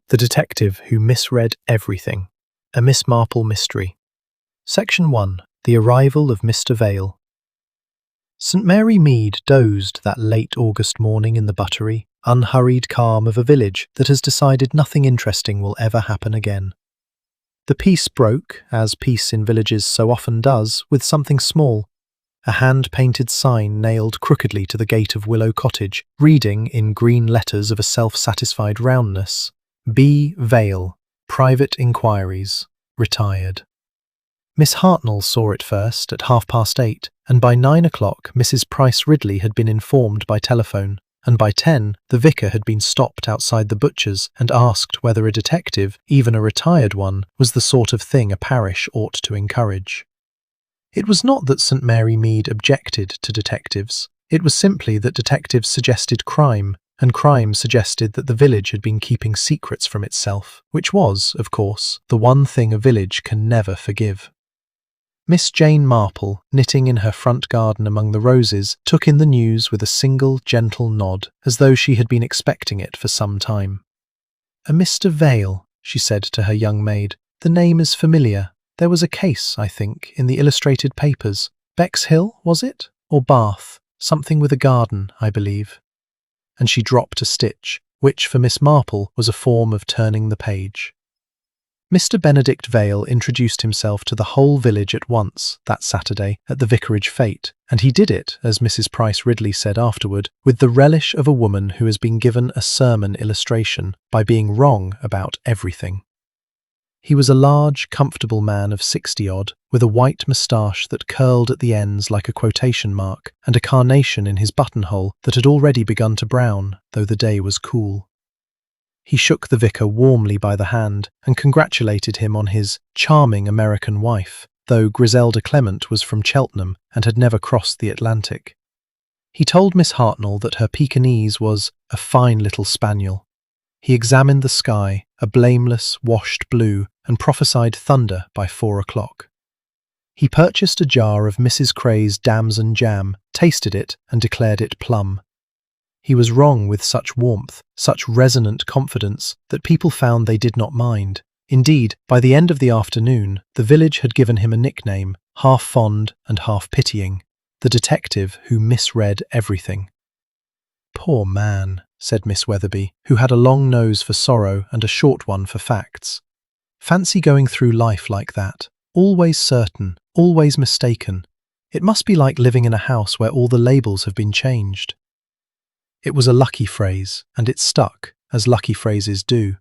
The Detective Who Misread Everything, a Miss Marple Mystery. Section 1. The Arrival of Mr. Vale. St. Mary Mead dozed that late August morning in the buttery, unhurried calm of a village that has decided nothing interesting will ever happen again. The peace broke, as peace in villages so often does, with something small. A hand-painted sign nailed crookedly to the gate of Willow Cottage, reading in green letters of a self-satisfied roundness, B. Vale, Private Inquiries, Retired. Miss Hartnell saw it first at 8:30, and by 9 o'clock Mrs. Price Ridley had been informed by telephone, and by 10 the vicar had been stopped outside the butcher's and asked whether a detective, even a retired one, was the sort of thing a parish ought to encourage. It was not that St. Mary Mead objected to detectives. It was simply that detectives suggested crime, and crime suggested that the village had been keeping secrets from itself, which was, of course, the one thing a village can never forgive. Miss Jane Marple, knitting in her front garden among the roses, took in the news with a single gentle nod, as though she had been expecting it for some time. "A Mr. Vale," she said to her young maid. "The name is familiar. There was a case, I think, in the illustrated papers. Bexhill, was it? Or Bath? Something with a garden, I believe." And she dropped a stitch, which for Miss Marple was a form of turning the page. Mr. Benedict Vale introduced himself to the whole village at once that Saturday at the vicarage fete, and he did it, as Mrs. Price Ridley said afterward, with the relish of a woman who has been given a sermon illustration by being wrong about everything. He was a large, comfortable man of 60-odd, with a white moustache that curled at the ends like a quotation mark, and a carnation in his buttonhole that had already begun to brown, though the day was cool. He shook the vicar warmly by the hand and congratulated him on his charming American wife, though Griselda Clement was from Cheltenham and had never crossed the Atlantic. He told Miss Hartnell that her Pekingese was a fine little spaniel. He examined the sky, a blameless, washed blue, and prophesied thunder by 4 o'clock. He purchased a jar of Mrs. Cray's damson jam, tasted it, and declared it plum. He was wrong with such warmth, such resonant confidence, that people found they did not mind. Indeed, by the end of the afternoon, the village had given him a nickname, half fond and half pitying, the detective who misread everything. "Poor man," said Miss Weatherby, who had a long nose for sorrow and a short one for facts. "Fancy going through life like that, always certain, always mistaken. It must be like living in a house where all the labels have been changed." It was a lucky phrase, and it stuck, as lucky phrases do.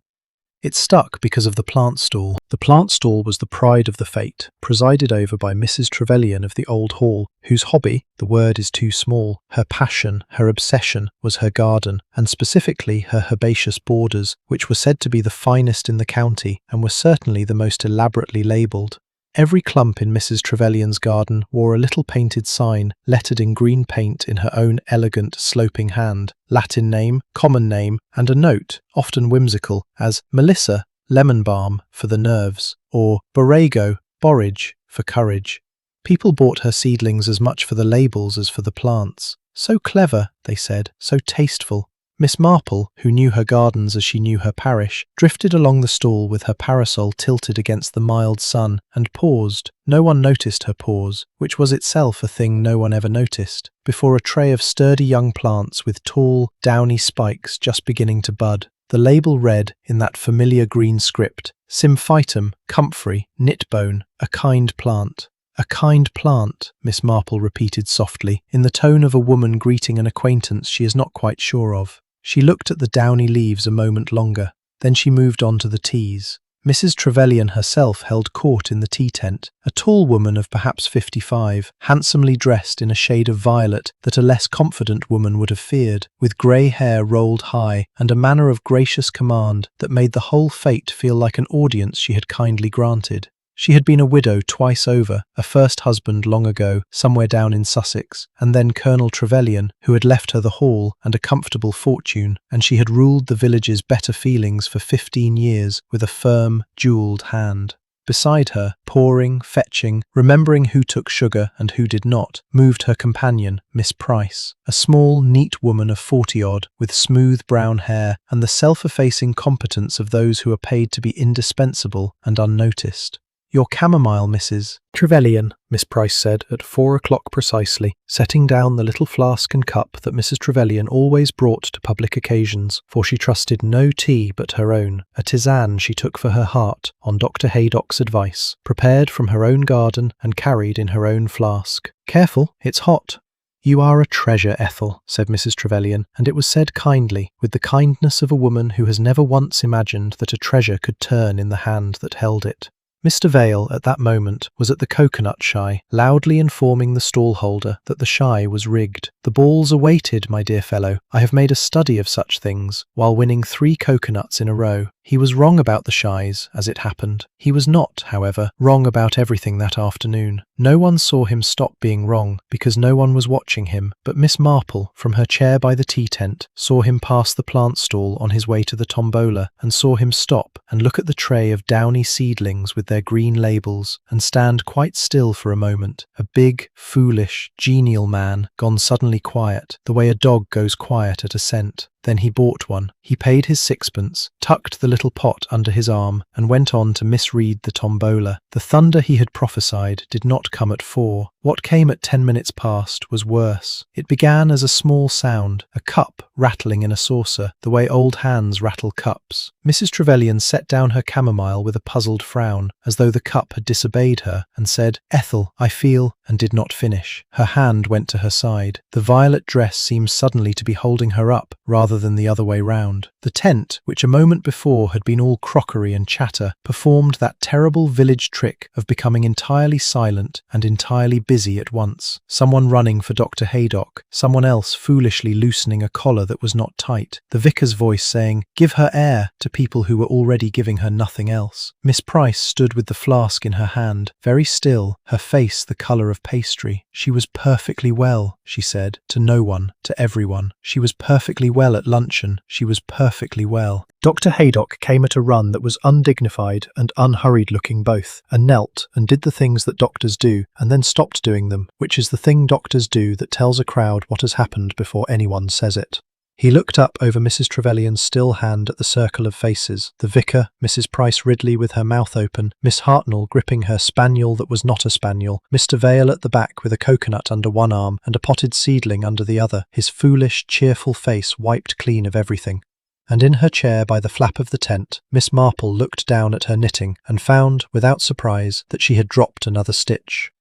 It stuck because of the plant stall. The plant stall was the pride of the fete, presided over by Mrs. Trevelyan of the Old Hall, whose hobby, the word is too small, her passion, her obsession, was her garden, and specifically her herbaceous borders, which were said to be the finest in the county, and were certainly the most elaborately labelled. Every clump in Mrs. Trevelyan's garden wore a little painted sign, lettered in green paint in her own elegant, sloping hand, Latin name, common name, and a note, often whimsical, as Melissa, lemon balm, for the nerves, or Borrego, borage, for courage. People bought her seedlings as much for the labels as for the plants. "So clever," they said, "so tasteful." Miss Marple, who knew her gardens as she knew her parish, drifted along the stall with her parasol tilted against the mild sun, and paused. No one noticed her pause, which was itself a thing no one ever noticed, before a tray of sturdy young plants with tall, downy spikes just beginning to bud. The label read, in that familiar green script, Symphytum, comfrey, knitbone, a kind plant. "A kind plant," Miss Marple repeated softly, in the tone of a woman greeting an acquaintance she is not quite sure of. She looked at the downy leaves a moment longer, then she moved on to the teas. Mrs. Trevelyan herself held court in the tea tent, a tall woman of perhaps 55, handsomely dressed in a shade of violet that a less confident woman would have feared, with grey hair rolled high and a manner of gracious command that made the whole fete feel like an audience she had kindly granted. She had been a widow twice over, a first husband long ago, somewhere down in Sussex, and then Colonel Trevelyan, who had left her the hall and a comfortable fortune, and she had ruled the village's better feelings for 15 years with a firm, jewelled hand. Beside her, pouring, fetching, remembering who took sugar and who did not, moved her companion, Miss Price, a small, neat woman of 40-odd, with smooth brown hair and the self-effacing competence of those who are paid to be indispensable and unnoticed. "Your chamomile, Mrs. Trevelyan," Miss Price said at 4 o'clock precisely, setting down the little flask and cup that Mrs. Trevelyan always brought to public occasions, for she trusted no tea but her own, a tisane she took for her heart, on Dr. Haydock's advice, prepared from her own garden and carried in her own flask. "Careful, it's hot." "You are a treasure, Ethel," said Mrs. Trevelyan, and it was said kindly, with the kindness of a woman who has never once imagined that a treasure could turn in the hand that held it. Mr. Vale, at that moment, was at the coconut shy, loudly informing the stall-holder that the shy was rigged. "The balls are weighted, my dear fellow. I have made a study of such things, while winning 3 coconuts in a row. He was wrong about the shies, as it happened. He was not, however, wrong about everything that afternoon. No one saw him stop being wrong, because no one was watching him, but Miss Marple, from her chair by the tea-tent, saw him pass the plant stall on his way to the tombola, and saw him stop and look at the tray of downy seedlings with their green labels, and stand quite still for a moment, a big, foolish, genial man, gone suddenly quiet, the way a dog goes quiet at a scent. Then he bought one. He paid his 6pence, tucked the little pot under his arm, and went on to misread the tombola. The thunder he had prophesied did not come at 4. What came at 10 minutes past was worse. It began as a small sound, a cup rattling in a saucer, the way old hands rattle cups. Mrs. Trevelyan set down her chamomile with a puzzled frown, as though the cup had disobeyed her, and said, "Ethel, I feel," and did not finish. Her hand went to her side. The violet dress seemed suddenly to be holding her up, rather than the other way round. The tent, which a moment before had been all crockery and chatter, performed that terrible village trick of becoming entirely silent and entirely busy at once. Someone running for Dr. Haydock, someone else foolishly loosening a collar that was not tight, the vicar's voice saying, "Give her air," to people who were already giving her nothing else. Miss Price stood with the flask in her hand, very still, her face the colour of pastry. "She was perfectly well," she said, to no one, to everyone. "She was perfectly well at luncheon. She was perfectly well." Dr. Haydock came at a run that was undignified and unhurried-looking both, and knelt and did the things that doctors do, and then stopped doing them, which is the thing doctors do that tells a crowd what has happened before anyone says it. He looked up over Mrs. Trevelyan's still hand at the circle of faces, the vicar, Mrs. Price Ridley with her mouth open, Miss Hartnell gripping her spaniel that was not a spaniel, Mr. Vale at the back with a coconut under one arm and a potted seedling under the other, his foolish, cheerful face wiped clean of everything. And in her chair by the flap of the tent, Miss Marple looked down at her knitting and found, without surprise, that she had dropped another stitch.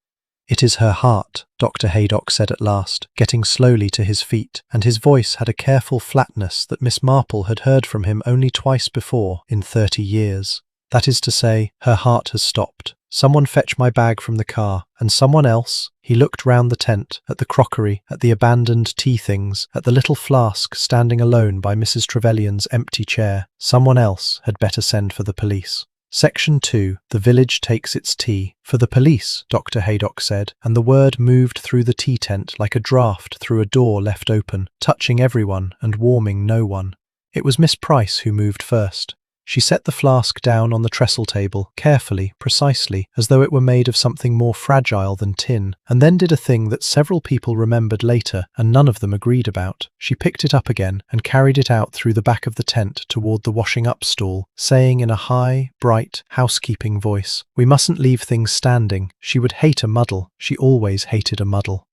"It is her heart," Dr. Haydock said at last, getting slowly to his feet, and his voice had a careful flatness that Miss Marple had heard from him only twice before in 30 years. "That is to say, her heart has stopped. Someone fetch my bag from the car, and someone else," he looked round the tent, at the crockery, at the abandoned tea-things, at the little flask standing alone by Mrs. Trevelyan's empty chair, "someone else had better send for the police." Section 2. The village takes its tea. "For the police," Dr. Haydock said, and the word moved through the tea-tent like a draught through a door left open, touching everyone and warming no one. It was Miss Price who moved first. She set the flask down on the trestle table, carefully, precisely, as though it were made of something more fragile than tin, and then did a thing that several people remembered later, and none of them agreed about. She picked it up again and carried it out through the back of the tent toward the washing-up stall, saying in a high, bright, housekeeping voice, "We mustn't leave things standing. She would hate a muddle. She always hated a muddle."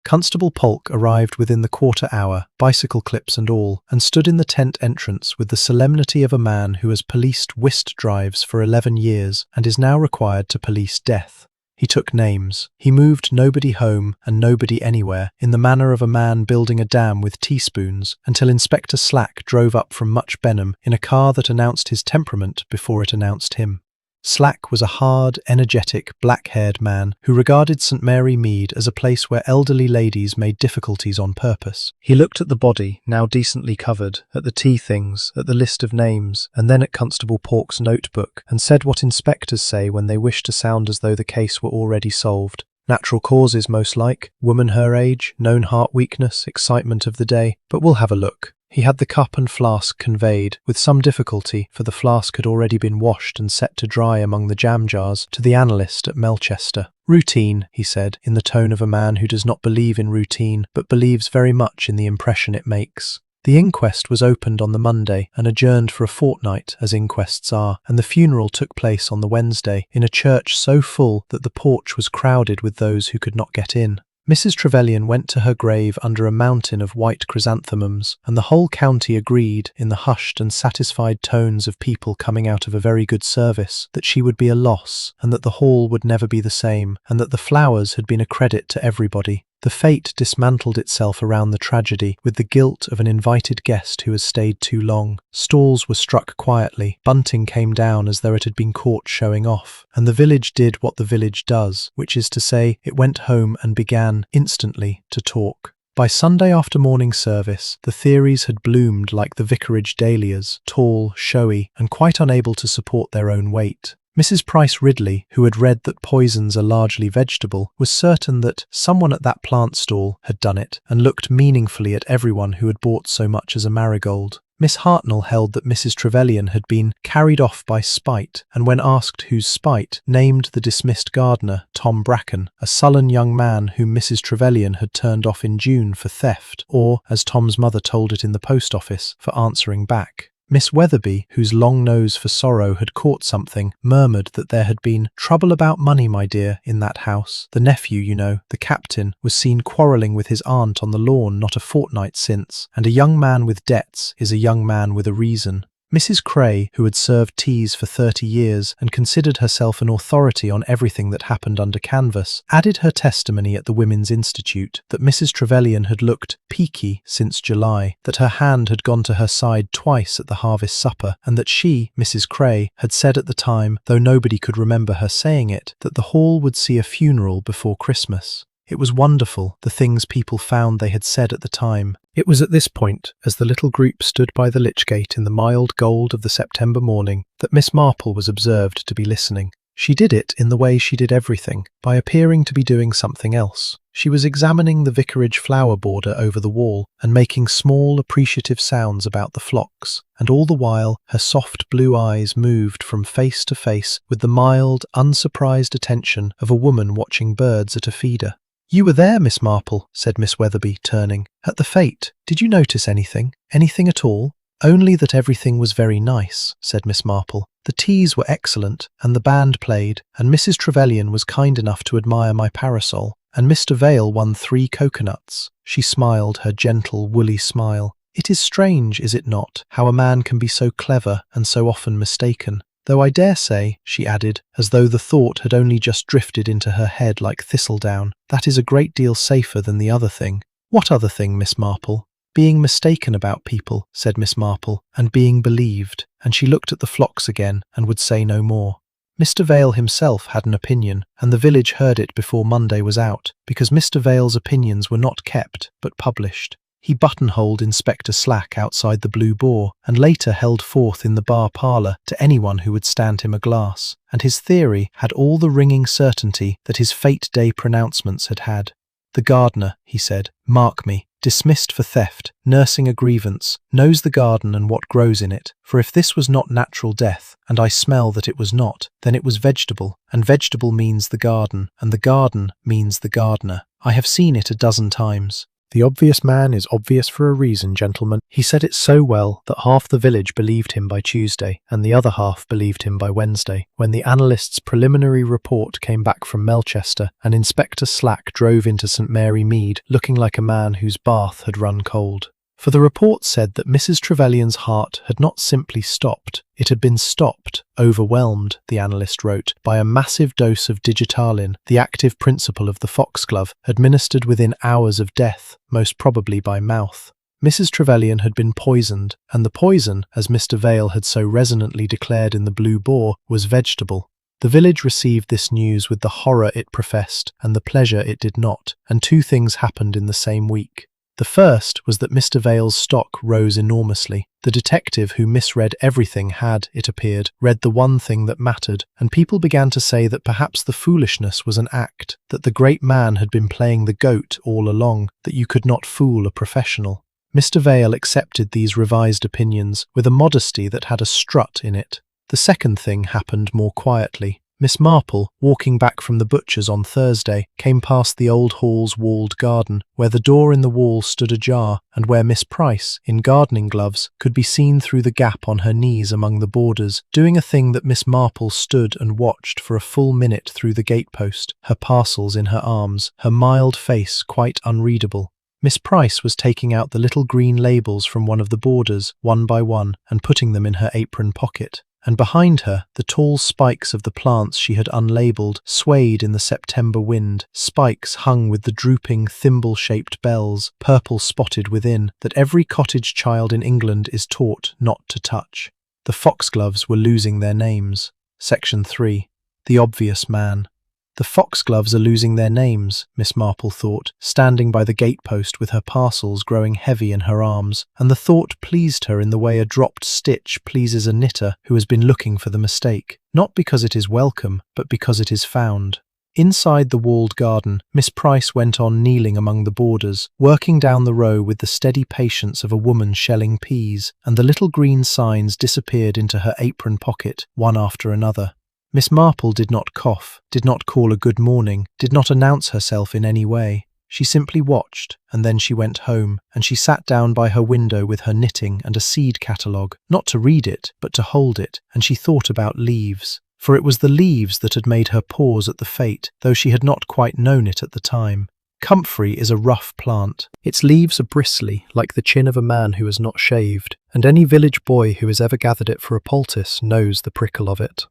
Constable Polk arrived within the quarter hour, bicycle clips and all, and stood in the tent entrance with the solemnity of a man who has policed whist drives for 11 years and is now required to police death. He took names. He moved nobody home and nobody anywhere, in the manner of a man building a dam with teaspoons, until Inspector Slack drove up from Much Benham in a car that announced his temperament before it announced him. Slack was a hard, energetic, black-haired man who regarded St. Mary Mead as a place where elderly ladies made difficulties on purpose. He looked at the body, now decently covered, at the tea-things, at the list of names, and then at Constable Polk's notebook, and said what inspectors say when they wish to sound as though the case were already solved. Natural causes, most like. Woman her age, known heart weakness, excitement of the day. But we'll have a look. He had the cup and flask conveyed, with some difficulty, for the flask had already been washed and set to dry among the jam jars, to the analyst at Melchester. "Routine," he said, in the tone of a man who does not believe in routine, but believes very much in the impression it makes. The inquest was opened on the Monday and adjourned for a fortnight, as inquests are, and the funeral took place on the Wednesday, in a church so full that the porch was crowded with those who could not get in. Mrs. Trevelyan went to her grave under a mountain of white chrysanthemums, and the whole county agreed, in the hushed and satisfied tones of people coming out of a very good service, that she would be a loss, and that the hall would never be the same, and that the flowers had been a credit to everybody. The fate dismantled itself around the tragedy, with the guilt of an invited guest who has stayed too long. Stalls were struck quietly, bunting came down as though it had been caught showing off, and the village did what the village does, which is to say, it went home and began, instantly, to talk. By Sunday after morning service, the theories had bloomed like the vicarage dahlias, tall, showy, and quite unable to support their own weight. Mrs. Price Ridley, who had read that poisons are largely vegetable, was certain that someone at that plant stall had done it, and looked meaningfully at everyone who had bought so much as a marigold. Miss Hartnell held that Mrs. Trevelyan had been carried off by spite, and when asked whose spite, named the dismissed gardener, Tom Bracken, a sullen young man whom Mrs. Trevelyan had turned off in June for theft, or, as Tom's mother told it in the post office, for answering back. Miss Weatherby, whose long nose for sorrow had caught something, murmured that there had been "trouble about money, my dear, in that house. The nephew, you know, the captain, was seen quarrelling with his aunt on the lawn not a fortnight since, and a young man with debts is a young man with a reason." Mrs. Cray, who had served teas for 30 years and considered herself an authority on everything that happened under canvas, added her testimony at the Women's Institute that Mrs. Trevelyan had looked peaky since July, that her hand had gone to her side twice at the harvest supper, and that she, Mrs. Cray, had said at the time, though nobody could remember her saying it, that the hall would see a funeral before Christmas. It was wonderful, the things people found they had said at the time. It was at this point, as the little group stood by the lich gate in the mild gold of the September morning, that Miss Marple was observed to be listening. She did it in the way she did everything, by appearing to be doing something else. She was examining the vicarage flower border over the wall and making small, appreciative sounds about the phlox, and all the while her soft blue eyes moved from face to face with the mild, unsurprised attention of a woman watching birds at a feeder. "You were there, Miss Marple," said Miss Weatherby, turning. "At the fete. Did you notice anything? Anything at all?" "Only that everything was very nice," said Miss Marple. "The teas were excellent, and the band played, and Mrs. Trevelyan was kind enough to admire my parasol, and Mr. Vale won 3 coconuts." She smiled her gentle, woolly smile. "It is strange, is it not, how a man can be so clever and so often mistaken? Though I dare say," she added, as though the thought had only just drifted into her head like thistledown, "that is a great deal safer than the other thing." "What other thing, Miss Marple?" "Being mistaken about people," said Miss Marple, "and being believed," and she looked at the phlox again and would say no more. Mr. Vale himself had an opinion, and the village heard it before Monday was out, because Mr. Vale's opinions were not kept, but published. He buttonholed Inspector Slack outside the Blue Boar, and later held forth in the bar parlour to anyone who would stand him a glass, and his theory had all the ringing certainty that his fete day pronouncements had had. "The gardener," he said, "mark me, dismissed for theft, nursing a grievance, knows the garden and what grows in it, for if this was not natural death, and I smell that it was not, then it was vegetable, and vegetable means the garden, and the garden means the gardener. I have seen it a dozen times. The obvious man is obvious for a reason, gentlemen." He said it so well that half the village believed him by Tuesday, and the other half believed him by Wednesday, when the analyst's preliminary report came back from Melchester, and Inspector Slack drove into St. Mary Mead, looking like a man whose bath had run cold. For the report said that Mrs. Trevelyan's heart had not simply stopped, it had been stopped, overwhelmed, the analyst wrote, by a massive dose of digitalin, the active principle of the foxglove, administered within hours of death, most probably by mouth. Mrs. Trevelyan had been poisoned, and the poison, as Mr. Vale had so resonantly declared in the Blue Boar, was vegetable. The village received this news with the horror it professed and the pleasure it did not, and 2 things happened in the same week. The first was that Mr. Vale's stock rose enormously. The detective who misread everything had, it appeared, read the one thing that mattered, and people began to say that perhaps the foolishness was an act, that the great man had been playing the goat all along, that you could not fool a professional. Mr. Vale accepted these revised opinions with a modesty that had a strut in it. The second thing happened more quietly. Miss Marple, walking back from the butcher's on Thursday, came past the old hall's walled garden, where the door in the wall stood ajar, and where Miss Price, in gardening gloves, could be seen through the gap on her knees among the borders, doing a thing that Miss Marple stood and watched for a full minute through the gatepost, her parcels in her arms, her mild face quite unreadable. Miss Price was taking out the little green labels from one of the borders, one by one, and putting them in her apron pocket. And behind her, the tall spikes of the plants she had unlabelled swayed in the September wind, spikes hung with the drooping, thimble-shaped bells, purple spotted within, that every cottage child in England is taught not to touch. The foxgloves were losing their names. Section 3. The Obvious Man. The foxgloves are losing their names, Miss Marple thought, standing by the gatepost with her parcels growing heavy in her arms, and the thought pleased her in the way a dropped stitch pleases a knitter who has been looking for the mistake, not because it is welcome, but because it is found. Inside the walled garden, Miss Price went on kneeling among the borders, working down the row with the steady patience of a woman shelling peas, and the little green signs disappeared into her apron pocket, one after another. Miss Marple did not cough, did not call a good morning, did not announce herself in any way. She simply watched, and then she went home, and she sat down by her window with her knitting and a seed catalogue, not to read it, but to hold it, and she thought about leaves. For it was the leaves that had made her pause at the fate, though she had not quite known it at the time. Comfrey is a rough plant. Its leaves are bristly, like the chin of a man who has not shaved, and any village boy who has ever gathered it for a poultice knows the prickle of it.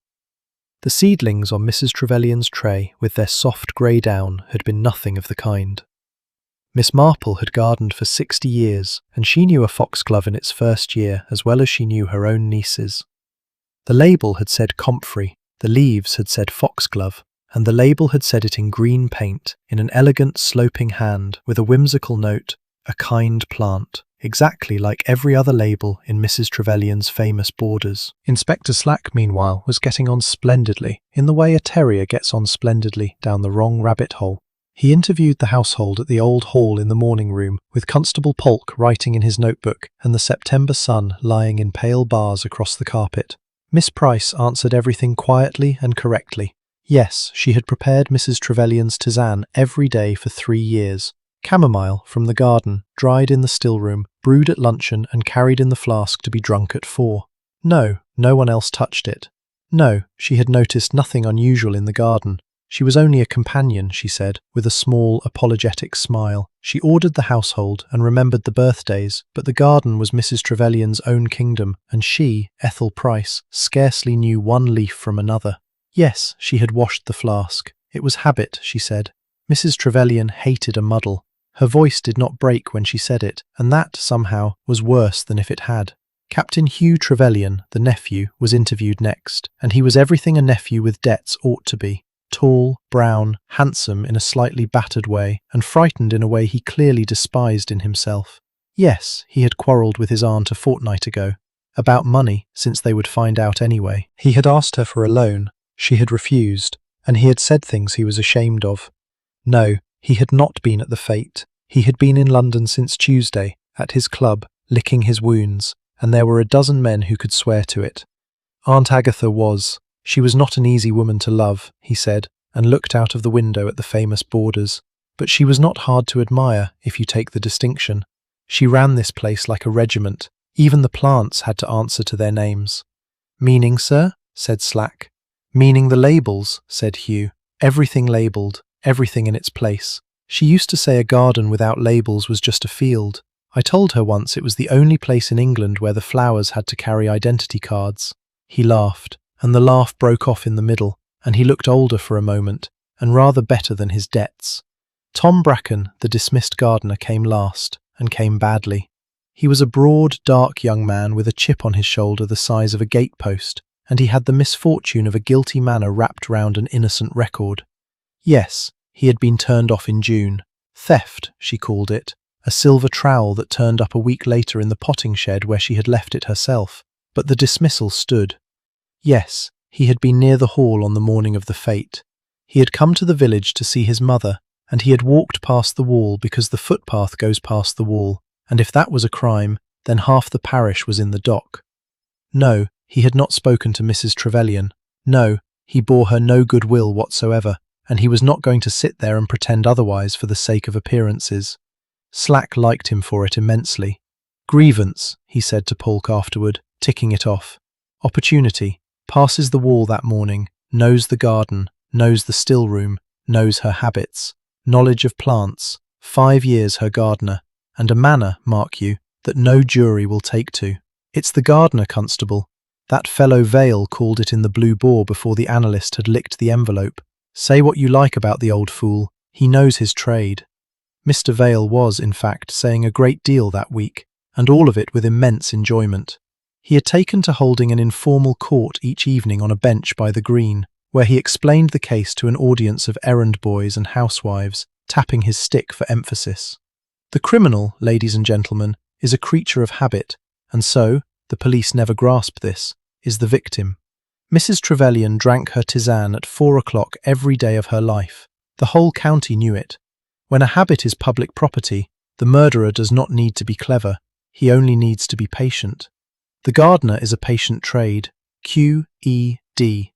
The seedlings on Mrs. Trevelyan's tray, with their soft grey down, had been nothing of the kind. Miss Marple had gardened for 60 years, and she knew a foxglove in its first year as well as she knew her own nieces. The label had said comfrey, the leaves had said foxglove, and the label had said it in green paint, in an elegant sloping hand, with a whimsical note, a kind plant. Exactly like every other label in Mrs. Trevelyan's famous borders. Inspector Slack, meanwhile, was getting on splendidly, in the way a terrier gets on splendidly down the wrong rabbit hole. He interviewed the household at the old hall in the morning room, with Constable Polk writing in his notebook and the September sun lying in pale bars across the carpet. Miss Price answered everything quietly and correctly. Yes, she had prepared Mrs. Trevelyan's tisane every day for 3 years. Chamomile from the garden, dried in the still room, brewed at luncheon and carried in the flask to be drunk at 4. No one else touched it. No, she had noticed nothing unusual in the garden. She was only a companion, she said, with a small, apologetic smile. She ordered the household and remembered the birthdays, but the garden was Mrs. Trevelyan's own kingdom, and she, Ethel Price, scarcely knew one leaf from another. Yes, she had washed the flask. It was habit, she said. Mrs. Trevelyan hated a muddle. Her voice did not break when she said it, and that, somehow, was worse than if it had. Captain Hugh Trevelyan, the nephew, was interviewed next, and he was everything a nephew with debts ought to be. Tall, brown, handsome in a slightly battered way, and frightened in a way he clearly despised in himself. Yes, he had quarrelled with his aunt a fortnight ago. About money, since they would find out anyway. He had asked her for a loan. She had refused, and he had said things he was ashamed of. No, he had not been at the fete. He had been in London since Tuesday, at his club, licking his wounds, and there were a dozen men who could swear to it. Aunt Agatha was. She was not an easy woman to love, he said, and looked out of the window at the famous borders. But she was not hard to admire, if you take the distinction. She ran this place like a regiment. Even the plants had to answer to their names. "Meaning, sir?" said Slack. "Meaning the labels," said Hugh. "Everything labelled, everything in its place. She used to say a garden without labels was just a field. I told her once it was the only place in England where the flowers had to carry identity cards." He laughed, and the laugh broke off in the middle, and he looked older for a moment, and rather better than his debts. Tom Bracken, the dismissed gardener, came last, and came badly. He was a broad, dark young man with a chip on his shoulder the size of a gatepost, and he had the misfortune of a guilty manner wrapped round an innocent record. Yes, he had been turned off in June. Theft, she called it. A silver trowel that turned up a week later in the potting shed where she had left it herself. But the dismissal stood. Yes, he had been near the hall on the morning of the fete. He had come to the village to see his mother, and he had walked past the wall because the footpath goes past the wall, And if that was a crime, then half the parish was in the dock. No, he had not spoken to Mrs. Trevelyan. No, he bore her no goodwill whatsoever, and he was not going to sit there and pretend otherwise for the sake of appearances. Slack liked him for it immensely. Grievance, he said to Polk afterward, ticking it off. Opportunity, passes the wall that morning, knows the garden, knows the still room, knows her habits, knowledge of plants, 5 years her gardener, and a manner, mark you, that no jury will take to. It's the gardener, Constable. That fellow Vale called it in the Blue Boar before the analyst had licked the envelope. Say what you like about the old fool, he knows his trade. Mr. Vale was, in fact, saying a great deal that week, and all of it with immense enjoyment. He had taken to holding an informal court each evening on a bench by the green, where he explained the case to an audience of errand boys and housewives, tapping his stick for emphasis. The criminal, ladies and gentlemen, is a creature of habit, and so, the police never grasp this, is the victim. Mrs. Trevelyan drank her tisane at 4 o'clock every day of her life. The whole county knew it. When a habit is public property, the murderer does not need to be clever, he only needs to be patient. The gardener is a patient trade, Q-E-D.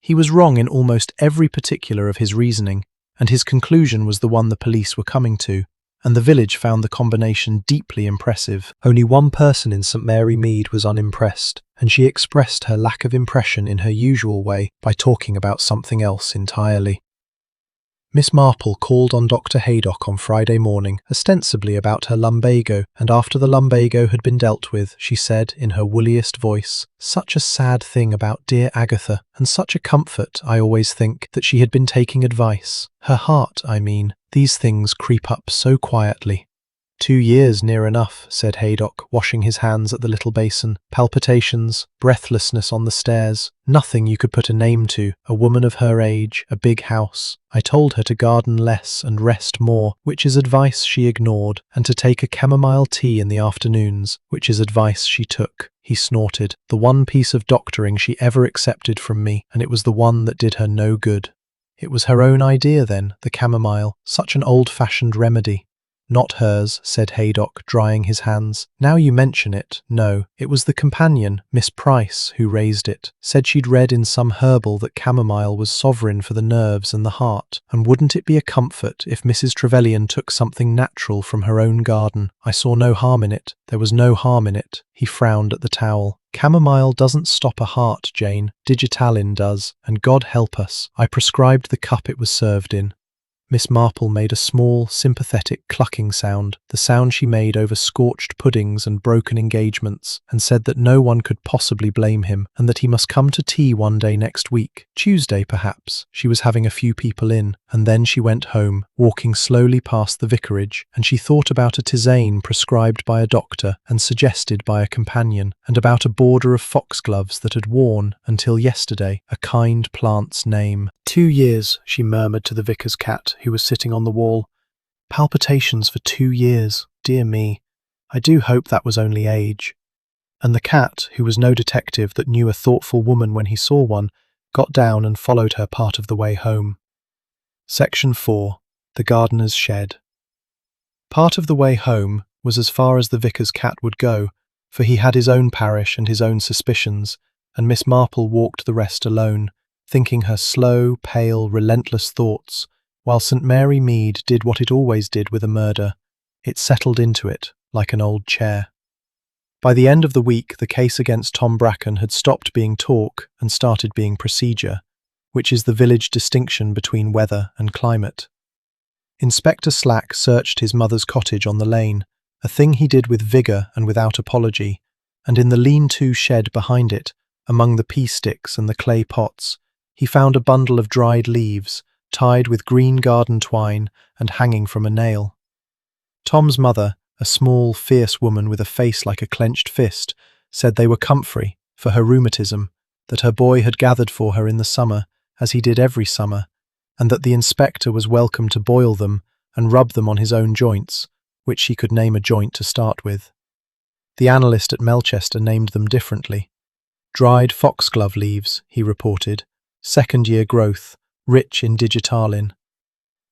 He was wrong in almost every particular of his reasoning, and his conclusion was the one the police were coming to, and the village found the combination deeply impressive. Only one person in St. Mary Mead was unimpressed, and she expressed her lack of impression in her usual way by talking about something else entirely. Miss Marple called on Dr. Haydock on Friday morning, ostensibly about her lumbago, and after the lumbago had been dealt with, she said, in her woolliest voice, "Such a sad thing about dear Agatha, and such a comfort, I always think, that she had been taking advice. Her heart, I mean. These things creep up so quietly." 2 years near enough, said Haydock, washing his hands at the little basin. Palpitations, breathlessness on the stairs, nothing you could put a name to, a woman of her age, a big house. I told her to garden less and rest more, which is advice she ignored, and to take a chamomile tea in the afternoons, which is advice she took. He snorted. The one piece of doctoring she ever accepted from me, and it was the one that did her no good. It was her own idea then, the chamomile, such an old-fashioned remedy. Not hers, said Haydock, drying his hands. Now you mention it, no, it was the companion, Miss Price, who raised it. Said she'd read in some herbal that chamomile was sovereign for the nerves and the heart, and wouldn't it be a comfort if Mrs. Trevelyan took something natural from her own garden? I saw no harm in it. There was no harm in it. He frowned at the towel. Chamomile doesn't stop a heart, Jane. Digitalin does, and God help us, I prescribed the cup it was served in. Miss Marple made a small, sympathetic clucking sound, the sound she made over scorched puddings and broken engagements, and said that no one could possibly blame him, and that he must come to tea one day next week, Tuesday perhaps. She was having a few people in, and then she went home, walking slowly past the vicarage, and she thought about a tisane prescribed by a doctor and suggested by a companion, and about a border of foxgloves that had worn, until yesterday, a kind plant's name. 2 years, she murmured to the vicar's cat, who was sitting on the wall. Palpitations for 2 years, dear me. I do hope that was only age. And the cat, who was no detective that knew a thoughtful woman when he saw one, got down and followed her part of the way home. Section 4. The Gardener's Shed. Part of the way home was as far as the vicar's cat would go, for he had his own parish and his own suspicions, and Miss Marple walked the rest alone, thinking her slow, pale, relentless thoughts, while St. Mary Mead did what it always did with a murder. It settled into it, like an old chair. By the end of the week, the case against Tom Bracken had stopped being talk and started being procedure, which is the village distinction between weather and climate. Inspector Slack searched his mother's cottage on the lane, a thing he did with vigour and without apology, and in the lean-to shed behind it, among the pea sticks and the clay pots, he found a bundle of dried leaves, tied with green garden twine and hanging from a nail. Tom's mother, a small, fierce woman with a face like a clenched fist, said they were comfrey, for her rheumatism, that her boy had gathered for her in the summer, as he did every summer, and that the inspector was welcome to boil them and rub them on his own joints, which she could name a joint to start with. The analyst at Melchester named them differently. Dried foxglove leaves, he reported, 2nd-year growth, rich in digitalin.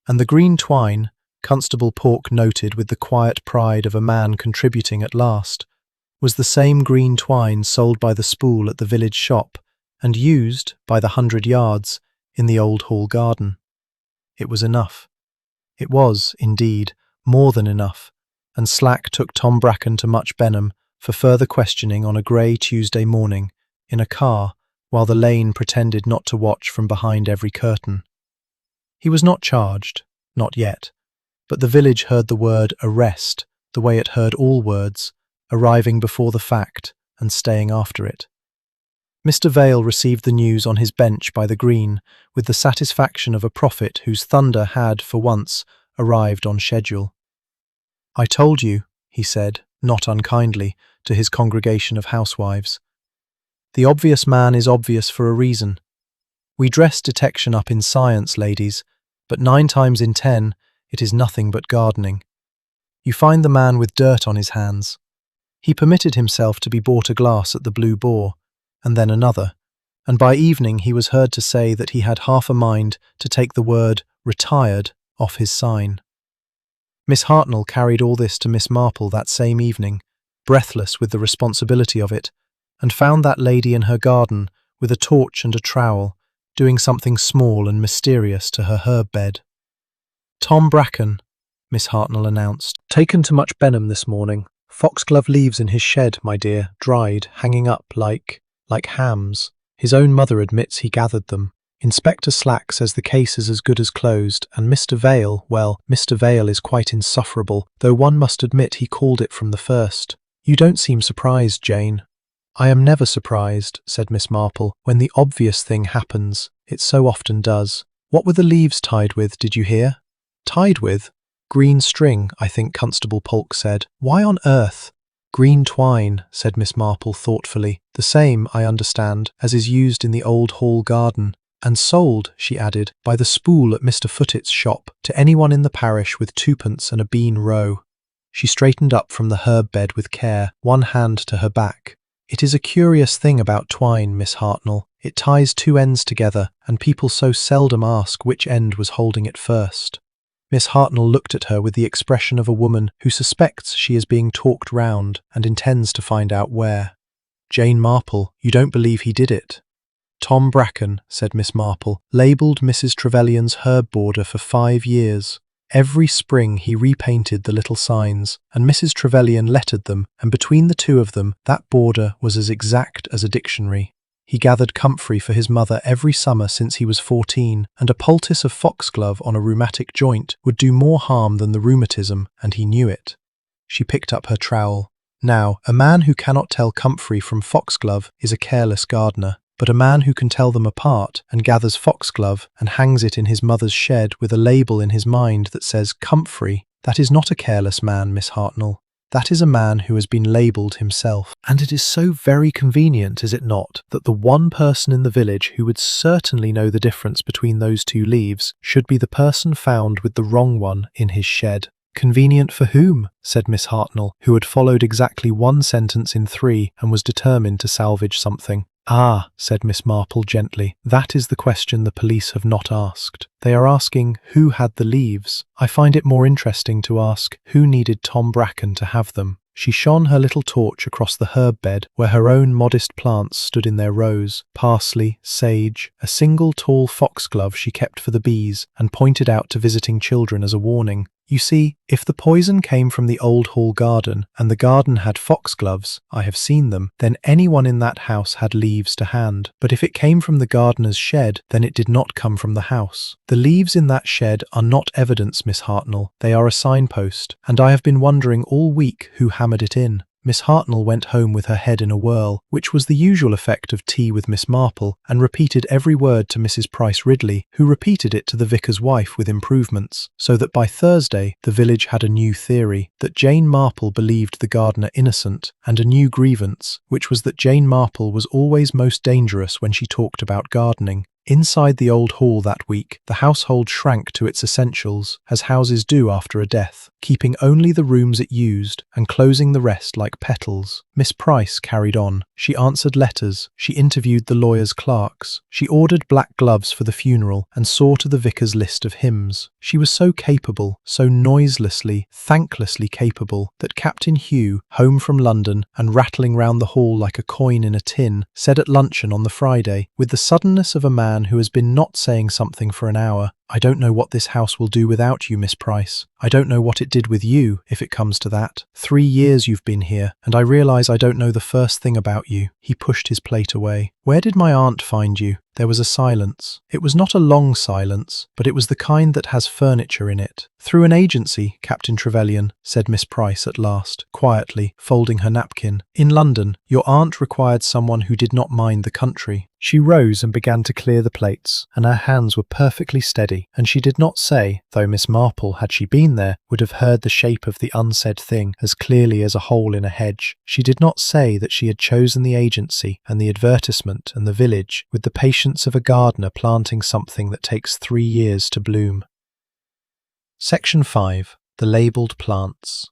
And the green twine, Constable Pork noted with the quiet pride of a man contributing at last, was the same green twine sold by the spool at the village shop and used, by the 100 yards, in the old hall garden. It was enough. It was, indeed, more than enough, and Slack took Tom Bracken to Much Benham for further questioning on a grey Tuesday morning, in a car, while the lane pretended not to watch from behind every curtain. He was not charged, not yet, but the village heard the word arrest the way it heard all words, arriving before the fact and staying after it. Mr. Vale received the news on his bench by the green with the satisfaction of a prophet whose thunder had, for once, arrived on schedule. "I told you," he said, not unkindly, to his congregation of housewives. "The obvious man is obvious for a reason. We dress detection up in science, ladies, but 9 times in 10 it is nothing but gardening. You find the man with dirt on his hands. He permitted himself to be bought a glass at the Blue Boar, and then another, and by evening he was heard to say that he had half a mind to take the word retired off his sign. Miss Hartnell carried all this to Miss Marple that same evening, breathless with the responsibility of it, and found that lady in her garden with a torch and a trowel, doing something small and mysterious to her herb bed. "Tom Bracken," Miss Hartnell announced, "taken to Much Benham this morning. Foxglove leaves in his shed, my dear, dried, hanging up like hams. His own mother admits he gathered them. Inspector Slack says the case is as good as closed, and Mr. Vale, well, Mr. Vale is quite insufferable, though one must admit he called it from the first. You don't seem surprised, Jane." "I am never surprised," said Miss Marple, "when the obvious thing happens. It so often does. What were the leaves tied with, did you hear?" "Tied with? Green string, I think Constable Polk said. Why on earth?" "Green twine," said Miss Marple thoughtfully. "The same, I understand, as is used in the old hall garden. And sold," she added, "by the spool at Mr. Footit's shop, to anyone in the parish with 2pence and a bean row." She straightened up from the herb bed with care, one hand to her back. "It is a curious thing about twine, Miss Hartnell. It ties 2 ends together, and people so seldom ask which end was holding it first." Miss Hartnell looked at her with the expression of a woman who suspects she is being talked round and intends to find out where. "Jane Marple, you don't believe he did it?" "Tom Bracken," said Miss Marple, "labelled Mrs. Trevelyan's herb border for 5 years. Every spring he repainted the little signs, and Mrs. Trevelyan lettered them, and between the 2 of them that border was as exact as a dictionary. He gathered comfrey for his mother every summer since he was 14, and a poultice of foxglove on a rheumatic joint would do more harm than the rheumatism, and he knew it." She picked up her trowel. "Now, a man who cannot tell comfrey from foxglove is a careless gardener, but a man who can tell them apart and gathers foxglove and hangs it in his mother's shed with a label in his mind that says comfrey, that is not a careless man, Miss Hartnell. That is a man who has been labelled himself. And it is so very convenient, is it not, that the one person in the village who would certainly know the difference between those 2 leaves should be the person found with the wrong one in his shed. "Convenient for whom?" said Miss Hartnell, who had followed exactly 1 sentence in 3 and was determined to salvage something. "Ah," said Miss Marple gently, "that is the question the police have not asked. They are asking who had the leaves. I find it more interesting to ask who needed Tom Bracken to have them." She shone her little torch across the herb bed where her own modest plants stood in their rows, parsley, sage, a single tall foxglove she kept for the bees, and pointed out to visiting children as a warning. "You see, if the poison came from the old hall garden, and the garden had foxgloves, I have seen them, then anyone in that house had leaves to hand. But if it came from the gardener's shed, then it did not come from the house. The leaves in that shed are not evidence, Miss Hartnell. They are a signpost, and I have been wondering all week who hammered it in." Miss Hartnell went home with her head in a whirl, which was the usual effect of tea with Miss Marple, and repeated every word to Mrs. Price Ridley, who repeated it to the vicar's wife with improvements, so that by Thursday the village had a new theory, that Jane Marple believed the gardener innocent, and a new grievance, which was that Jane Marple was always most dangerous when she talked about gardening. Inside the old hall that week, the household shrank to its essentials, as houses do after a death, keeping only the rooms it used and closing the rest like petals. Miss Price carried on. She answered letters, she interviewed the lawyers' clerks, she ordered black gloves for the funeral and saw to the vicar's list of hymns. She was so capable, so noiselessly, thanklessly capable, that Captain Hugh, home from London and rattling round the hall like a coin in a tin, said at luncheon on the Friday, with the suddenness of a man who has been not saying something for an hour, "I don't know what this house will do without you, Miss Price. I don't know what it did with you, if it comes to that. 3 years you've been here, and I realise I don't know the first thing about you." He pushed his plate away. "Where did my aunt find you?" There was a silence. It was not a long silence, but it was the kind that has furniture in it. "Through an agency, Captain Trevelyan," said Miss Price at last, quietly, folding her napkin. "In London, your aunt required someone who did not mind the country." She rose and began to clear the plates, and her hands were perfectly steady, and she did not say, though Miss Marple, had she been there, would have heard the shape of the unsaid thing as clearly as a hole in a hedge. She did not say that she had chosen the agency and the advertisement and the village with the patience of a gardener planting something that takes 3 years to bloom. Section 5. The Labelled Plants.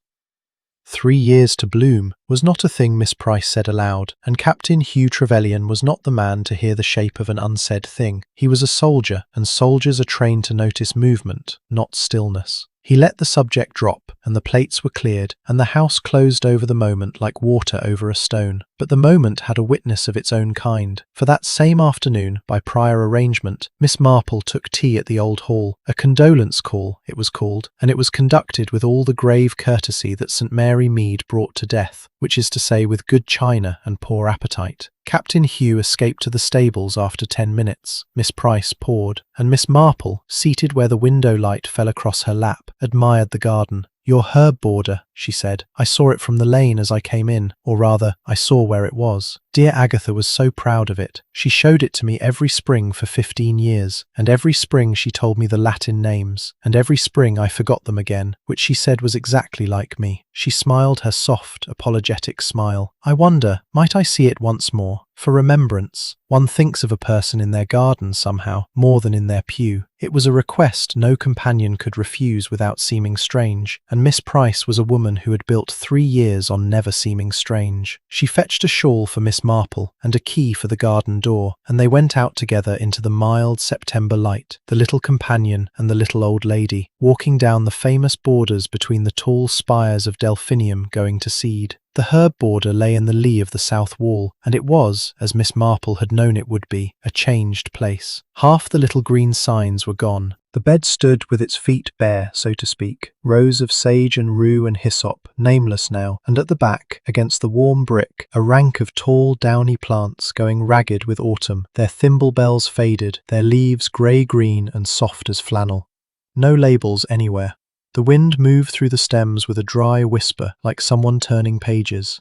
3 years to bloom was not a thing Miss Price said aloud, and Captain Hugh Trevelyan was not the man to hear the shape of an unsaid thing. He was a soldier, and soldiers are trained to notice movement, not stillness. He let the subject drop, and the plates were cleared, and the house closed over the moment like water over a stone. But the moment had a witness of its own kind, for that same afternoon, by prior arrangement, Miss Marple took tea at the old hall. A condolence call, it was called, and it was conducted with all the grave courtesy that St. Mary Mead brought to death, which is to say with good china and poor appetite. Captain Hugh escaped to the stables after 10 minutes. Miss Price poured, and Miss Marple, seated where the window light fell across her lap, admired the garden. "Your herb border," she said. "I saw it from the lane as I came in, or rather, I saw where it was. Dear Agatha was so proud of it. She showed it to me every spring for 15 years, and every spring she told me the Latin names, and every spring I forgot them again, which she said was exactly like me." She smiled her soft, apologetic smile. "I wonder, might I see it once more? For remembrance. One thinks of a person in their garden somehow, more than in their pew." It was a request no companion could refuse without seeming strange, and Miss Price was a woman who had built 3 years on never seeming strange. She fetched a shawl for Miss Marple and a key for the garden door, and they went out together into the mild September light, the little companion and the little old lady, walking down the famous borders between the tall spires of delphinium going to seed. The herb border lay in the lee of the south wall, and it was, as Miss Marple had known it would be, a changed place. Half the little green signs were gone. The bed stood with its feet bare, so to speak, rows of sage and rue and hyssop, nameless now, and at the back, against the warm brick, a rank of tall, downy plants going ragged with autumn, their thimble bells faded, their leaves grey-green and soft as flannel. No labels anywhere. The wind moved through the stems with a dry whisper, like someone turning pages.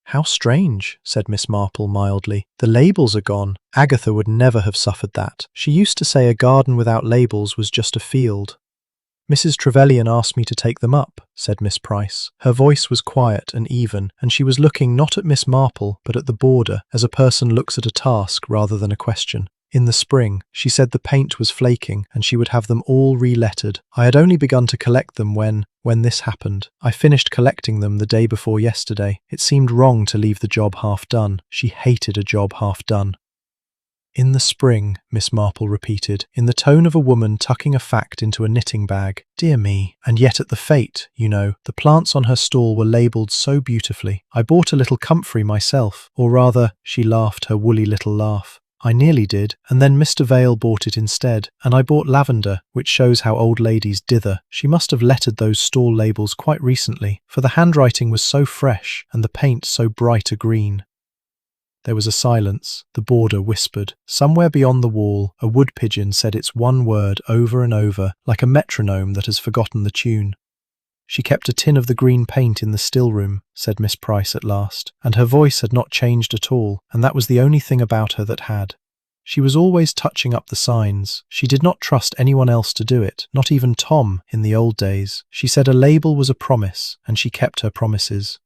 "How strange," said Miss Marple mildly. "The labels are gone. Agatha would never have suffered that. She used to say a garden without labels was just a field." "Mrs. Trevelyan asked me to take them up," said Miss Price. Her voice was quiet and even, and she was looking not at Miss Marple, but at the border, as a person looks at a task rather than a question. "In the spring, she said the paint was flaking and she would have them all re-lettered. I had only begun to collect them when this happened. I finished collecting them the day before yesterday. It seemed wrong to leave the job half done. She hated a job half done." "In the spring," Miss Marple repeated, in the tone of a woman tucking a fact into a knitting bag. "Dear me. And yet at the fete, you know, the plants on her stall were labelled so beautifully. I bought a little comfrey myself, or rather," she laughed her woolly little laugh, "I nearly did, and then Mr. Vale bought it instead, and I bought lavender, which shows how old ladies dither. She must have lettered those stall labels quite recently, for the handwriting was so fresh, and the paint so bright a green." There was a silence. The border whispered. Somewhere beyond the wall, a wood pigeon said its one word over and over, like a metronome that has forgotten the tune. "She kept a tin of the green paint in the still room," said Miss Price at last, and her voice had not changed at all, and that was the only thing about her that had. "She was always touching up the signs. She did not trust anyone else to do it, not even Tom in the old days. She said a label was a promise, and she kept her promises."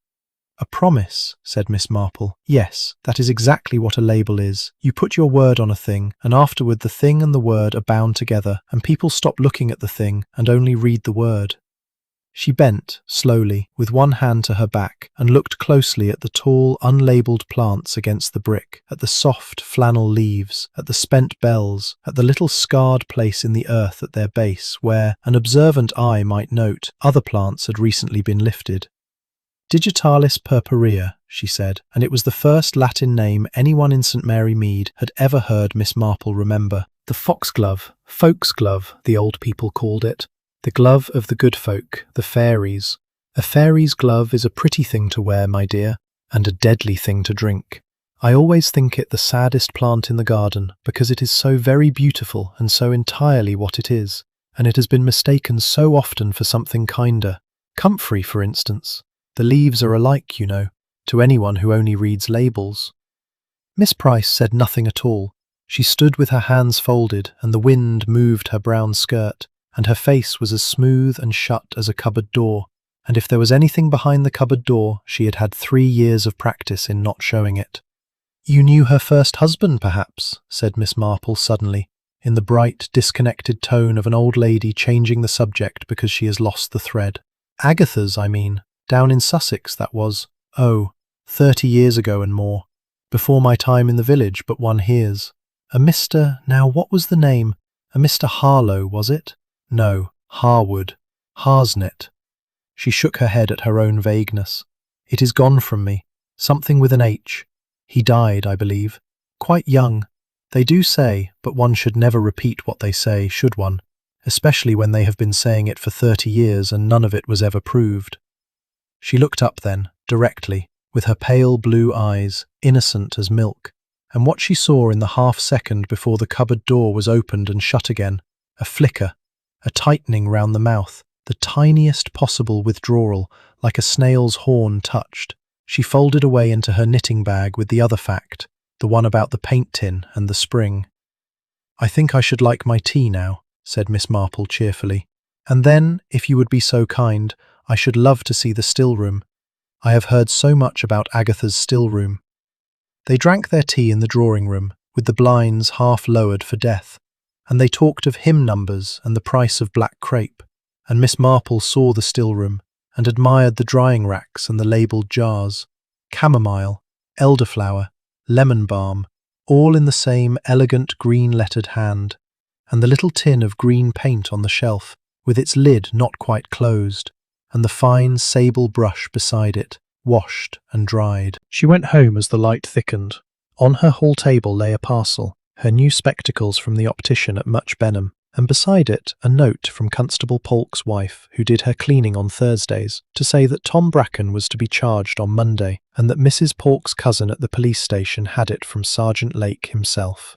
"A promise," said Miss Marple. "Yes, that is exactly what a label is. You put your word on a thing, and afterward the thing and the word are bound together, and people stop looking at the thing and only read the word." She bent, slowly, with one hand to her back, and looked closely at the tall, unlabelled plants against the brick, at the soft flannel leaves, at the spent bells, at the little scarred place in the earth at their base where, an observant eye might note, other plants had recently been lifted. Digitalis purpurea, she said, and it was the first Latin name anyone in St. Mary Mead had ever heard Miss Marple remember. The foxglove, folks' glove, the old people called it. The glove of the good folk, the fairies. A fairy's glove is a pretty thing to wear, my dear, and a deadly thing to drink. I always think it the saddest plant in the garden, because it is so very beautiful and so entirely what it is, and it has been mistaken so often for something kinder. Comfrey, for instance. The leaves are alike, you know, to anyone who only reads labels. Miss Price said nothing at all. She stood with her hands folded, and the wind moved her brown skirt, and her face was as smooth and shut as a cupboard door, and if there was anything behind the cupboard door, she had had 3 years of practice in not showing it. "You knew her first husband, perhaps?" said Miss Marple suddenly, in the bright, disconnected tone of an old lady changing the subject because she has lost the thread. "Agatha's, I mean. Down in Sussex, that was. Oh, 30 years ago and more. Before my time in the village, but one hears. A Mr. Now, what was the name? A Mr. Harlow, was it? No, Harwood. Harsnet." She shook her head at her own vagueness. "It is gone from me. Something with an H. He died, I believe. Quite young. They do say, but one should never repeat what they say, should one? Especially when they have been saying it for 30 years and none of it was ever proved." She looked up then, directly, with her pale blue eyes, innocent as milk, and what she saw in the half-second before the cupboard door was opened and shut again, a flicker, a tightening round the mouth, the tiniest possible withdrawal, like a snail's horn touched. She folded away into her knitting bag with the other fact, the one about the paint tin and the spring. "I think I should like my tea now," said Miss Marple cheerfully. "And then, if you would be so kind, I should love to see the still room. I have heard so much about Agatha's still room." They drank their tea in the drawing room, with the blinds half lowered for death, and they talked of hymn numbers and the price of black crepe, and Miss Marple saw the still room, and admired the drying racks and the labelled jars. Chamomile, elderflower, lemon balm, all in the same elegant green-lettered hand, and the little tin of green paint on the shelf, with its lid not quite closed, and the fine sable brush beside it, washed and dried. She went home as the light thickened. On her hall table lay a parcel, her new spectacles from the optician at Much Benham, and beside it a note from Constable Polk's wife, who did her cleaning on Thursdays, to say that Tom Bracken was to be charged on Monday, and that Mrs. Polk's cousin at the police station had it from Sergeant Lake himself.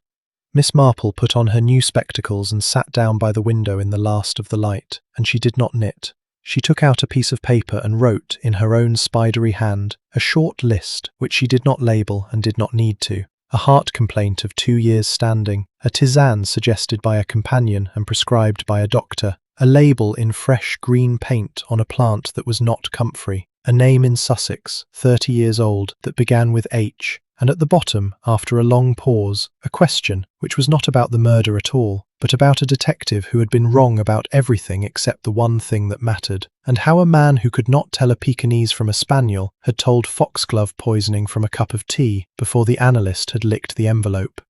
Miss Marple put on her new spectacles and sat down by the window in the last of the light, and she did not knit. She took out a piece of paper and wrote, in her own spidery hand, a short list, which she did not label and did not need to. A heart complaint of 2 years' standing, a tisane suggested by a companion and prescribed by a doctor, a label in fresh green paint on a plant that was not comfrey, a name in Sussex, 30 years old, that began with H, and at the bottom, after a long pause, a question, which was not about the murder at all, but about a detective who had been wrong about everything except the one thing that mattered, and how a man who could not tell a Pekingese from a spaniel had told foxglove poisoning from a cup of tea before the analyst had licked the envelope.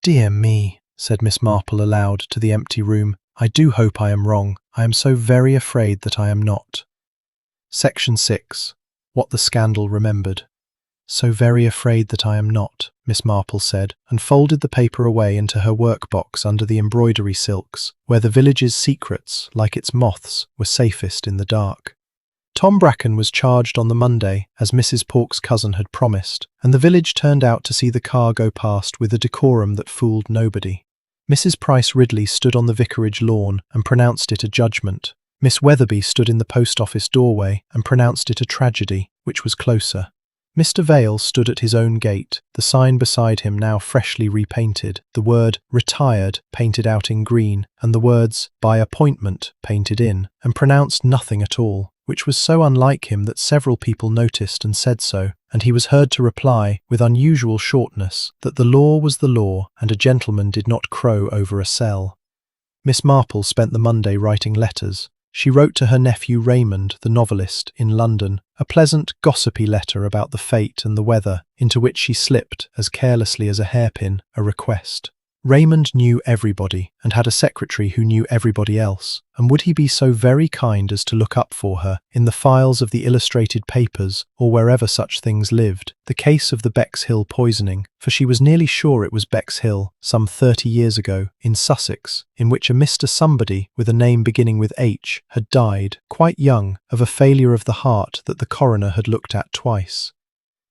"Dear me," said Miss Marple aloud to the empty room, "I do hope I am wrong. I am so very afraid that I am not." Section 6. What the Scandal Remembered. "So very afraid that I am not," Miss Marple said, and folded the paper away into her work-box under the embroidery silks, where the village's secrets, like its moths, were safest in the dark. Tom Bracken was charged on the Monday, as Mrs. Polk's cousin had promised, and the village turned out to see the car go past with a decorum that fooled nobody. Mrs. Price Ridley stood on the vicarage lawn and pronounced it a judgment. Miss Weatherby stood in the post office doorway and pronounced it a tragedy, which was closer. Mr. Vale stood at his own gate, the sign beside him now freshly repainted, the word "Retired" painted out in green, and the words "By appointment" painted in, and pronounced nothing at all, which was so unlike him that several people noticed and said so, and he was heard to reply, with unusual shortness, that the law was the law, and a gentleman did not crow over a cell. Miss Marple spent the Monday writing letters. She wrote to her nephew Raymond, the novelist, in London, a pleasant, gossipy letter about the fate and the weather, into which she slipped, as carelessly as a hairpin, a request. Raymond knew everybody, and had a secretary who knew everybody else, and would he be so very kind as to look up for her, in the files of the illustrated papers, or wherever such things lived, the case of the Bexhill poisoning, for she was nearly sure it was Bexhill, some 30 years ago, in Sussex, in which a Mr. Somebody, with a name beginning with H, had died, quite young, of a failure of the heart that the coroner had looked at twice.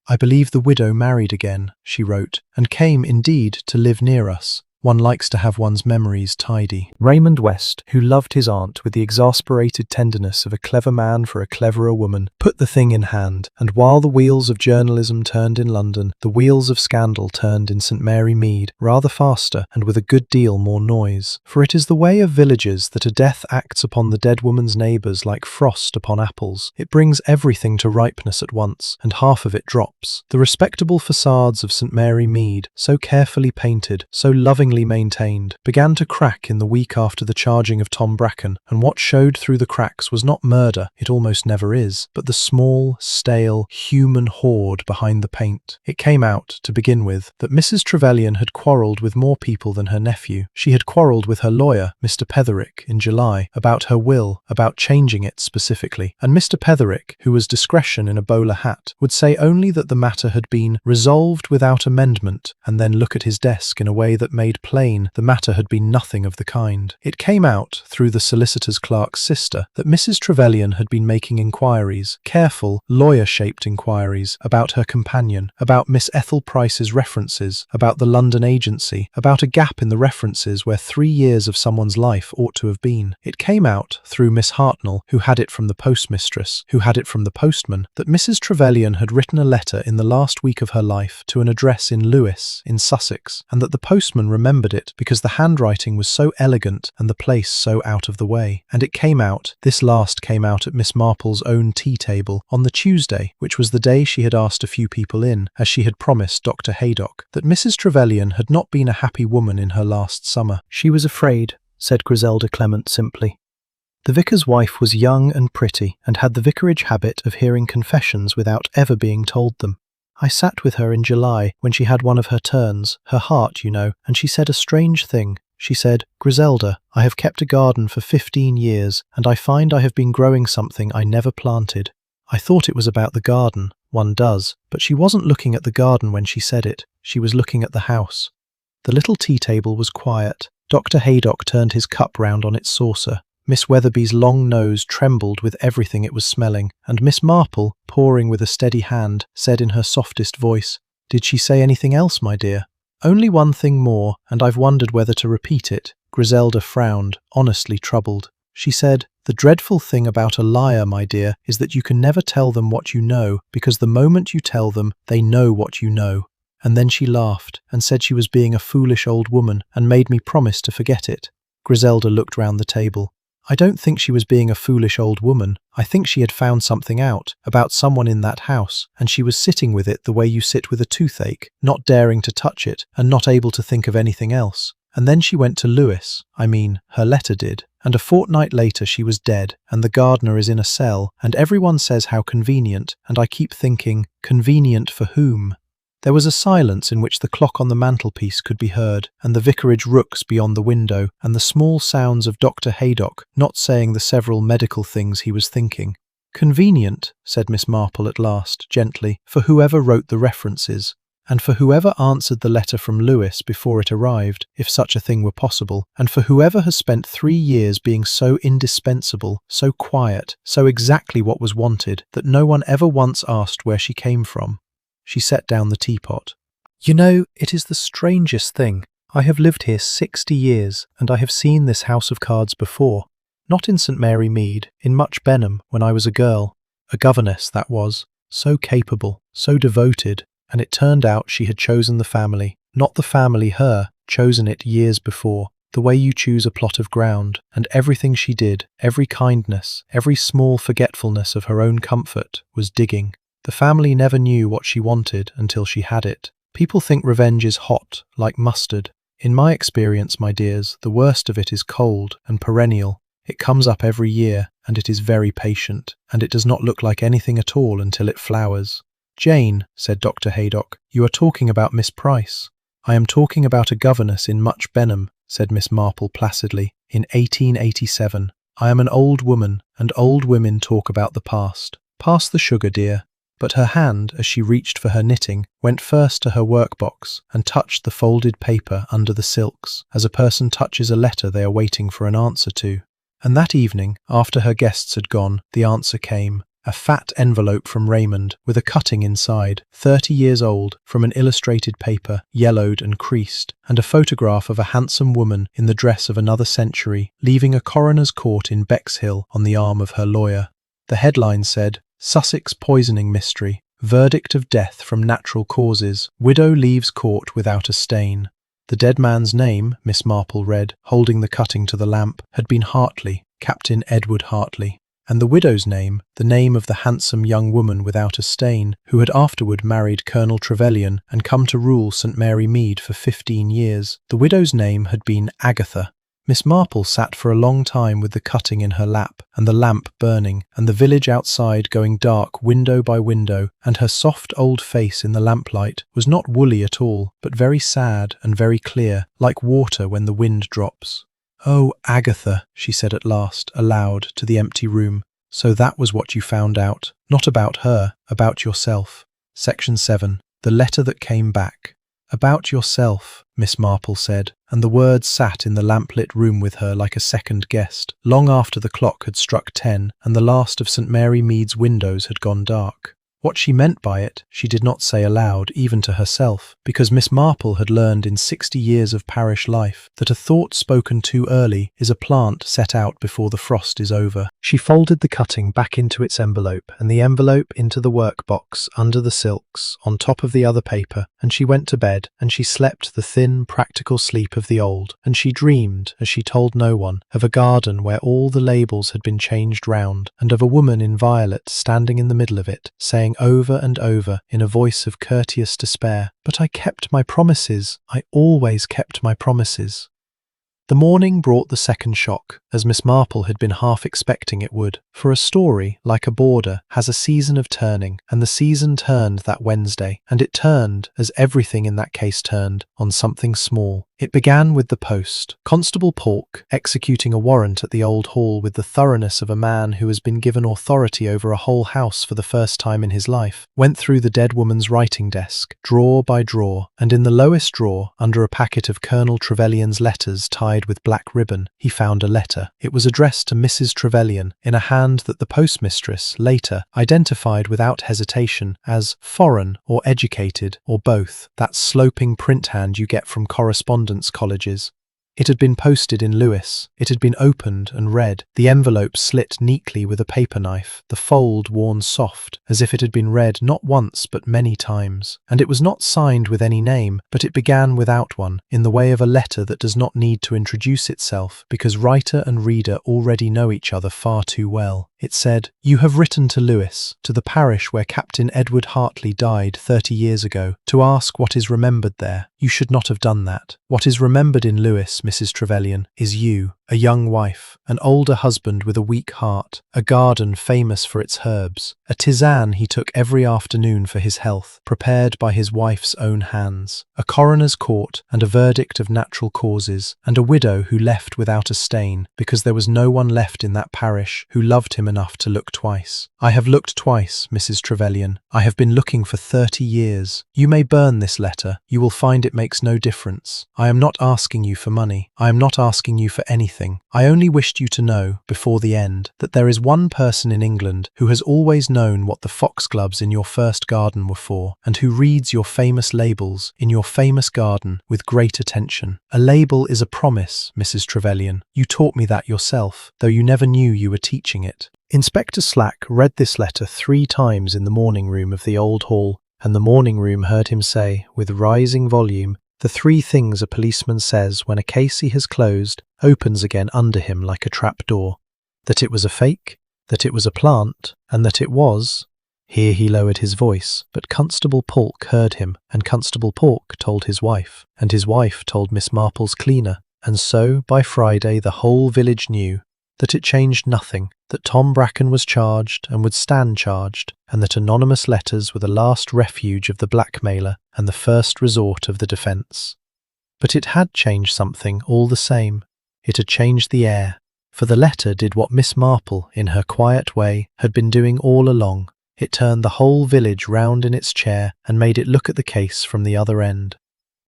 "I believe the widow married again," she wrote, "and came, indeed, to live near us. One likes to have one's memories tidy." Raymond West, who loved his aunt with the exasperated tenderness of a clever man for a cleverer woman, put the thing in hand, and while the wheels of journalism turned in London, the wheels of scandal turned in St. Mary Mead, rather faster and with a good deal more noise. For it is the way of villages that a death acts upon the dead woman's neighbours like frost upon apples. It brings everything to ripeness at once, and half of it drops. The respectable facades of St. Mary Mead, so carefully painted, so lovingly maintained, began to crack in the week after the charging of Tom Bracken, and what showed through the cracks was not murder, it almost never is, but the small, stale, human horde behind the paint. It came out, to begin with, that Mrs. Trevelyan had quarrelled with more people than her nephew. She had quarrelled with her lawyer, Mr. Petherick, in July, about her will, about changing it specifically, and Mr. Petherick, who was discretion in a bowler hat, would say only that the matter had been resolved without amendment, and then look at his desk in a way that made plain the matter had been nothing of the kind. It came out, through the solicitor's clerk's sister, that Mrs. Trevelyan had been making inquiries, careful, lawyer-shaped inquiries, about her companion, about Miss Ethel Price's references, about the London agency, about a gap in the references where 3 years of someone's life ought to have been. It came out, through Miss Hartnell, who had it from the postmistress, who had it from the postman, that Mrs. Trevelyan had written a letter in the last week of her life to an address in Lewes, in Sussex, and that the postman remembered it because the handwriting was so elegant and the place so out of the way. And it came out, this last came out at Miss Marple's own tea table on the Tuesday, which was the day she had asked a few people in, as she had promised Dr. Haydock, that Mrs. Trevelyan had not been a happy woman in her last summer. "She was afraid," said Griselda Clement simply. The vicar's wife was young and pretty, and had the vicarage habit of hearing confessions without ever being told them. I sat with her in July when she had one of her turns, her heart, you know, and she said a strange thing. She said, "Griselda, I have kept a garden for 15 years, and I find I have been growing something I never planted." I thought it was about the garden, one does, but she wasn't looking at the garden when she said it, she was looking at the house. The little tea table was quiet. Dr. Haydock turned his cup round on its saucer. Miss Weatherby's long nose trembled with everything it was smelling, and Miss Marple, pouring with a steady hand, said in her softest voice, "Did she say anything else, my dear?" "Only one thing more, and I've wondered whether to repeat it." Griselda frowned, honestly troubled. She said, "The dreadful thing about a liar, my dear, is that you can never tell them what you know, because the moment you tell them, they know what you know." And then she laughed, and said she was being a foolish old woman, and made me promise to forget it. Griselda looked round the table. I don't think she was being a foolish old woman. I think she had found something out, about someone in that house, and she was sitting with it the way you sit with a toothache, not daring to touch it, and not able to think of anything else. And then she went to Lewes, her letter did, and a fortnight later she was dead, and the gardener is in a cell, and everyone says how convenient, and I keep thinking, convenient for whom? There was a silence in which the clock on the mantelpiece could be heard, and the vicarage rooks beyond the window, and the small sounds of Dr. Haydock not saying the several medical things he was thinking. "Convenient," said Miss Marple at last, gently, "for whoever wrote the references, and for whoever answered the letter from Lewes before it arrived, if such a thing were possible, and for whoever has spent 3 years being so indispensable, so quiet, so exactly what was wanted, that no one ever once asked where she came from." She set down the teapot. "You know, it is the strangest thing. I have lived here 60 years, and I have seen this house of cards before. Not in St. Mary Mead, in Much Benham, when I was a girl. A governess, that was. So capable, so devoted, and it turned out she had chosen the family. Not the family her, chosen it years before. The way you choose a plot of ground, and everything she did, every kindness, every small forgetfulness of her own comfort, was digging. The family never knew what she wanted until she had it. People think revenge is hot, like mustard. In my experience, my dears, the worst of it is cold and perennial. It comes up every year, and it is very patient, and it does not look like anything at all until it flowers." "Jane," said Dr. Haydock, "you are talking about Miss Price." "I am talking about a governess in Much Benham," said Miss Marple placidly, "in 1887. I am an old woman, and old women talk about the past. Pass the sugar, dear." But her hand, as she reached for her knitting, went first to her workbox and touched the folded paper under the silks, as a person touches a letter they are waiting for an answer to. And that evening, after her guests had gone, the answer came. A fat envelope from Raymond, with a cutting inside, 30 years old, from an illustrated paper, yellowed and creased, and a photograph of a handsome woman in the dress of another century, leaving a coroner's court in Bexhill on the arm of her lawyer. The headline said, "Sussex Poisoning Mystery. Verdict of death from natural causes. Widow leaves court without a stain." The dead man's name, Miss Marple read, holding the cutting to the lamp, had been Hartley, Captain Edward Hartley. And the widow's name, the name of the handsome young woman without a stain, who had afterward married Colonel Trevelyan and come to rule St. Mary Mead for 15 years, the widow's name had been Agatha. Miss Marple sat for a long time with the cutting in her lap, and the lamp burning, and the village outside going dark window by window, and her soft old face in the lamplight was not woolly at all, but very sad and very clear, like water when the wind drops. "Oh, Agatha," she said at last, aloud, to the empty room. "So that was what you found out. Not about her, about yourself." Section 7. The letter that came back. "About yourself," Miss Marple said, and the words sat in the lamplit room with her like a second guest, long after the clock had struck 10 and the last of St. Mary Mead's windows had gone dark. What she meant by it, she did not say aloud, even to herself, because Miss Marple had learned in 60 years of parish life that a thought spoken too early is a plant set out before the frost is over. She folded the cutting back into its envelope, and the envelope into the workbox under the silks, on top of the other paper, and she went to bed, and she slept the thin, practical sleep of the old, and she dreamed, as she told no one, of a garden where all the labels had been changed round, and of a woman in violet standing in the middle of it, saying over and over, in a voice of courteous despair, "But I kept my promises. I always kept my promises." The morning brought the second shock, as Miss Marple had been half expecting it would, for a story, like a border, has a season of turning, and the season turned that Wednesday, and it turned, as everything in that case turned, on something small. It began with the post. Constable Polk, executing a warrant at the Old Hall with the thoroughness of a man who has been given authority over a whole house for the first time in his life, went through the dead woman's writing desk, drawer by drawer, and in the lowest drawer, under a packet of Colonel Trevelyan's letters tied with black ribbon, he found a letter. It was addressed to Mrs. Trevelyan, in a hand that the postmistress, later, identified without hesitation as foreign or educated, or both, that sloping print hand you get from correspondence colleges. It had been posted in Lewis. It had been opened and read, the envelope slit neatly with a paper knife, the fold worn soft, as if it had been read not once but many times. And it was not signed with any name, but it began without one, in the way of a letter that does not need to introduce itself, because writer and reader already know each other far too well. It said, "You have written to Lewis, to the parish where Captain Edward Hartley died 30 years ago, to ask what is remembered there. You should not have done that. What is remembered in Lewis, Mrs. Trevelyan, is you, a young wife, an older husband with a weak heart, a garden famous for its herbs, a tisane he took every afternoon for his health, prepared by his wife's own hands, a coroner's court and a verdict of natural causes, and a widow who left without a stain, because there was no one left in that parish who loved him enough to look twice. I have looked twice, Mrs. Trevelyan. I have been looking for 30 years. You may burn this letter. You will find it makes no difference. I am not asking you for money. I am not asking you for anything. I only wished you to know, before the end, that there is one person in England who has always known what the foxgloves in your first garden were for, and who reads your famous labels in your famous garden with great attention. A label is a promise, Mrs. Trevelyan. You taught me that yourself, though you never knew you were teaching it. Inspector Slack read this letter 3 times in the morning room of the Old Hall, and the morning room heard him say, with rising volume, the 3 things a policeman says when a case he has closed opens again under him like a trap-door: that it was a fake, that it was a plant, and that it was... Here he lowered his voice, but Constable Polk heard him, and Constable Polk told his wife, and his wife told Miss Marple's cleaner, and so, by Friday, the whole village knew. that it changed nothing, that Tom Bracken was charged and would stand charged, and that anonymous letters were the last refuge of the blackmailer and the first resort of the defence. But it had changed something all the same. It had changed the air, for the letter did what Miss Marple, in her quiet way, had been doing all along. It turned the whole village round in its chair and made it look at the case from the other end.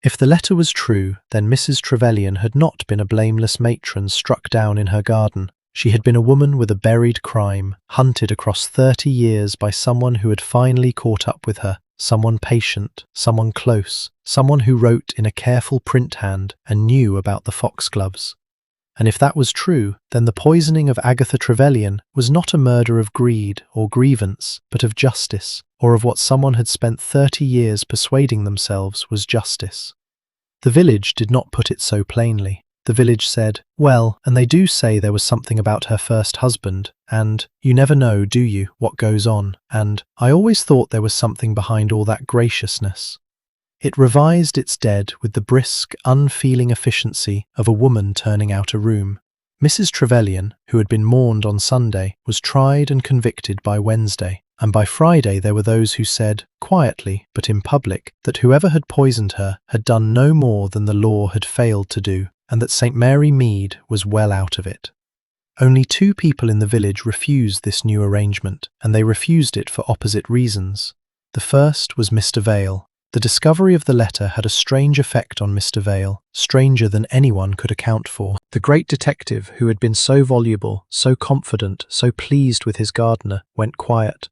If the letter was true, then Mrs. Trevelyan had not been a blameless matron struck down in her garden. She had been a woman with a buried crime, hunted across 30 years by someone who had finally caught up with her, someone patient, someone close, someone who wrote in a careful print hand and knew about the foxgloves. And if that was true, then the poisoning of Agatha Trevelyan was not a murder of greed or grievance, but of justice, or of what someone had spent 30 years persuading themselves was justice. The village did not put it so plainly. The village said, well, and they do say there was something about her first husband, and you never know, do you, what goes on, and I always thought there was something behind all that graciousness. It revised its dead with the brisk, unfeeling efficiency of a woman turning out a room. Mrs. Trevelyan, who had been mourned on Sunday, was tried and convicted by Wednesday, and by Friday there were those who said, quietly but in public, that whoever had poisoned her had done no more than the law had failed to do, and that St. Mary Mead was well out of it. Only 2 people in the village refused this new arrangement, and they refused it for opposite reasons. The first was Mr. Vale. The discovery of the letter had a strange effect on Mr. Vale, stranger than anyone could account for. The great detective, who had been so voluble, so confident, so pleased with his gardener, went quiet.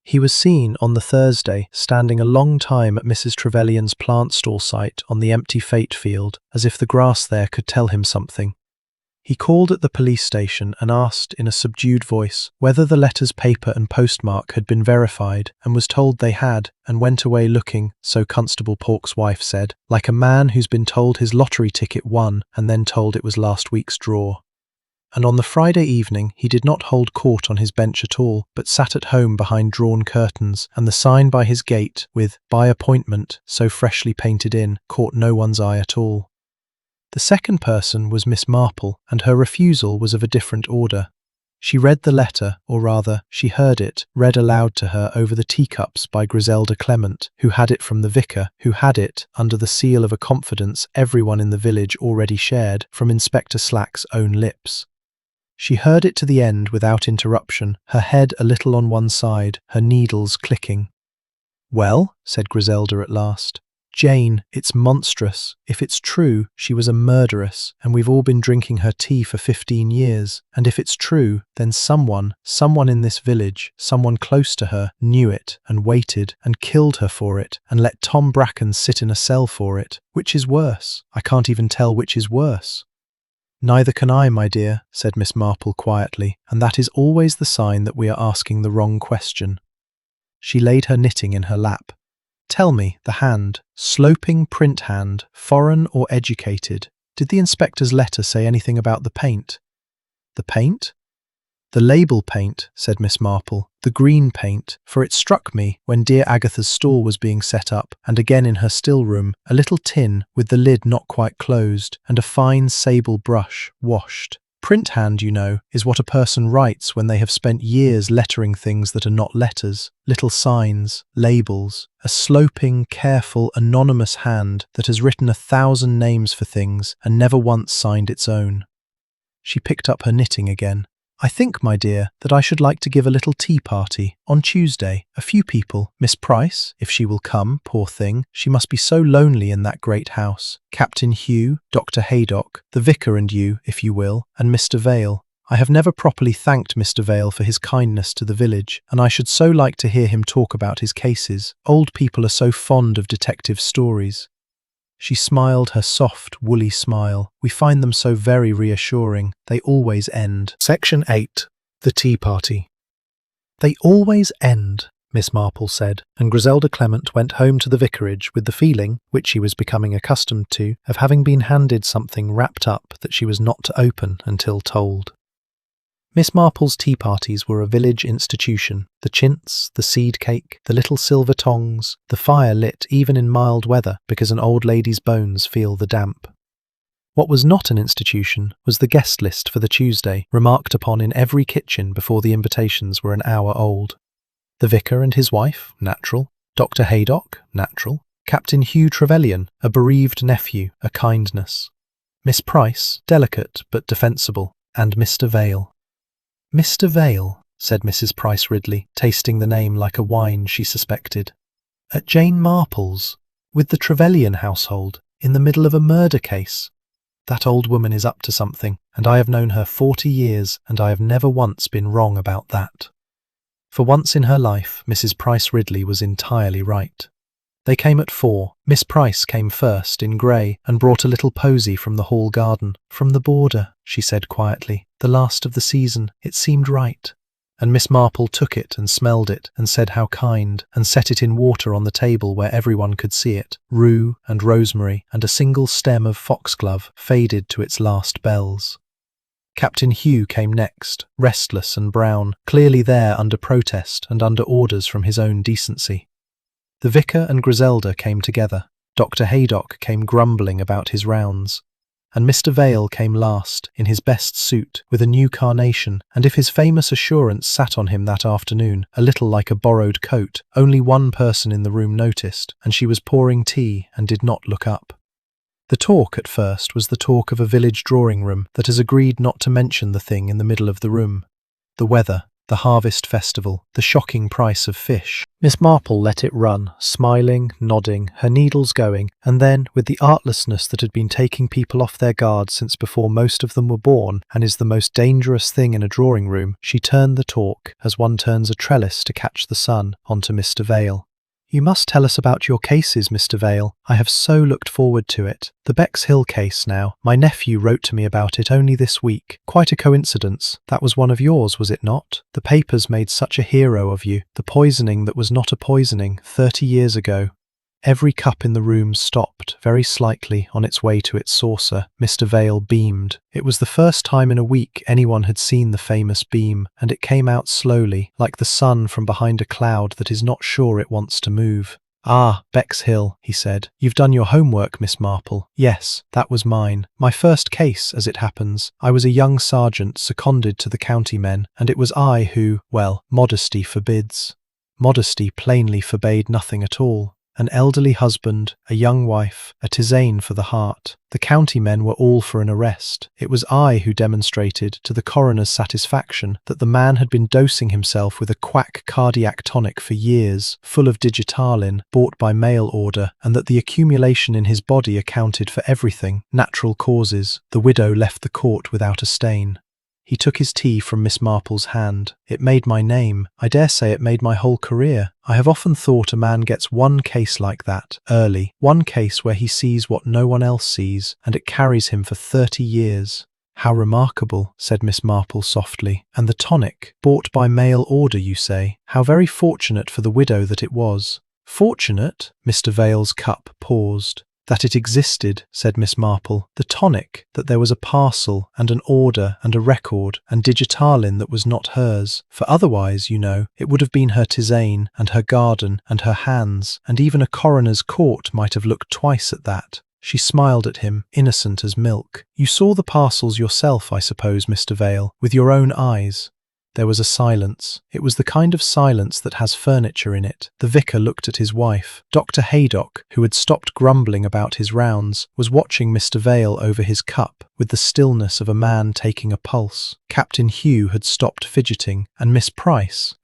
He was seen on the Thursday standing a long time at Mrs. Trevelyan's plant stall site on the empty fate field, as if the grass there could tell him something. He called at the police station and asked in a subdued voice whether the letter's paper and postmark had been verified, and was told they had, and went away looking, so Constable Pork's wife said, like a man who's been told his lottery ticket won and then told it was last week's draw. And on the Friday evening he did not hold court on his bench at all, but sat at home behind drawn curtains, and the sign by his gate, with "By appointment," so freshly painted in, caught no one's eye at all. The second person was Miss Marple, and her refusal was of a different order. She read the letter, or rather, she heard it, read aloud to her over the teacups by Griselda Clement, who had it from the vicar, who had it, under the seal of a confidence everyone in the village already shared, from Inspector Slack's own lips. She heard it to the end without interruption, her head a little on one side, her needles clicking. "Well," said Griselda at last. "Jane, it's monstrous. If it's true, she was a murderess, and we've all been drinking her tea for 15 years. And if it's true, then someone in this village, someone close to her, knew it, and waited, and killed her for it, and let Tom Bracken sit in a cell for it. Which is worse? I can't even tell which is worse." "Neither can I, my dear," said Miss Marple quietly, "and that is always the sign that we are asking the wrong question." She laid her knitting in her lap. "Tell me, the hand, sloping print hand, foreign or educated, did the inspector's letter say anything about the paint?" "The paint?" "The label paint," said Miss Marple, "the green paint, for it struck me, when dear Agatha's stall was being set up, and again in her still room, a little tin, with the lid not quite closed, and a fine sable brush, washed. Print hand, you know, is what a person writes when they have spent years lettering things that are not letters, little signs, labels, a sloping, careful, anonymous hand that has written 1,000 names for things and never once signed its own." She picked up her knitting again. "I think, my dear, that I should like to give a little tea party on Tuesday. A few people. Miss Price, if she will come, poor thing, she must be so lonely in that great house. Captain Hugh, Dr. Haydock, the vicar and you, if you will, and Mr. Vale. I have never properly thanked Mr. Vale for his kindness to the village, and I should so like to hear him talk about his cases. Old people are so fond of detective stories." She smiled her soft, woolly smile. "We find them so very reassuring. They always end." Section 8. The Tea Party. "They always end," Miss Marple said, and Griselda Clement went home to the vicarage with the feeling, which she was becoming accustomed to, of having been handed something wrapped up that she was not to open until told. Miss Marple's tea parties were a village institution. The chintz, the seed cake, the little silver tongs, the fire lit even in mild weather because an old lady's bones feel the damp. What was not an institution was the guest list for the Tuesday, remarked upon in every kitchen before the invitations were an hour old. The vicar and his wife, natural. Dr. Haydock, natural. Captain Hugh Trevelyan, a bereaved nephew, a kindness. Miss Price, delicate but defensible, and Mr. Vale. Mr. Vale, said Mrs. Price Ridley, tasting the name like a wine she suspected. At Jane Marple's, with the Trevelyan household, in the middle of a murder case. That old woman is up to something, and I have known her 40 years, and I have never once been wrong about that. For once in her life, Mrs. Price Ridley was entirely right. They came at 4. Miss Price came first, in grey, and brought a little posy from the hall garden. From the border, she said quietly. The last of the season. It seemed right. And Miss Marple took it and smelled it and said how kind, and set it in water on the table where everyone could see it. Rue and rosemary and a single stem of foxglove faded to its last bells. Captain Hugh came next, restless and brown, clearly there under protest and under orders from his own decency. The vicar and Griselda came together. Dr. Haydock came grumbling about his rounds. And Mr. Vale came last, in his best suit, with a new carnation, and if his famous assurance sat on him that afternoon, a little like a borrowed coat, only one person in the room noticed, and she was pouring tea and did not look up. The talk at first was the talk of a village drawing-room that has agreed not to mention the thing in the middle of the room. The weather, the harvest festival, the shocking price of fish. Miss Marple let it run, smiling, nodding, her needles going, and then, with the artlessness that had been taking people off their guard since before most of them were born, and is the most dangerous thing in a drawing-room, she turned the talk, as one turns a trellis to catch the sun, onto Mr. Vale. You must tell us about your cases, Mr. Vale. I have so looked forward to it. The Bexhill case now. My nephew wrote to me about it only this week. Quite a coincidence. That was one of yours, was it not? The papers made such a hero of you. The poisoning that was not a poisoning 30 years ago. Every cup in the room stopped, very slightly, on its way to its saucer. Mr. Vale beamed. It was the first time in a week anyone had seen the famous beam, and it came out slowly, like the sun from behind a cloud that is not sure it wants to move. Ah, Bexhill, he said. You've done your homework, Miss Marple. Yes, that was mine. My first case, as it happens. I was a young sergeant seconded to the county men, and it was I who, well, modesty forbids. Modesty plainly forbade nothing at all. An elderly husband, a young wife, a tisane for the heart. The county men were all for an arrest. It was I who demonstrated, to the coroner's satisfaction, that the man had been dosing himself with a quack cardiac tonic for years, full of digitalin, bought by mail order, and that the accumulation in his body accounted for everything, natural causes. The widow left the court without a stain. He took his tea from Miss Marple's hand. It made my name. I dare say it made my whole career. I have often thought a man gets one case like that, early, one case where he sees what no one else sees, and it carries him for 30 years. How remarkable, said Miss Marple softly. And the tonic, bought by mail order, you say? How very fortunate for the widow that it was. Fortunate? Mr. Vale's cup paused. That it existed, said Miss Marple. The tonic, that there was a parcel and an order and a record and digitalin that was not hers. For otherwise, you know, it would have been her tisane and her garden and her hands, and even a coroner's court might have looked twice at that. She smiled at him, innocent as milk. You saw the parcels yourself, I suppose, Mr. Vale, with your own eyes. There was a silence. It was the kind of silence that has furniture in it. The vicar looked at his wife. Dr. Haydock, who had stopped grumbling about his rounds, was watching Mr. Vale over his cup with the stillness of a man taking a pulse. Captain Hugh had stopped fidgeting, and Miss Price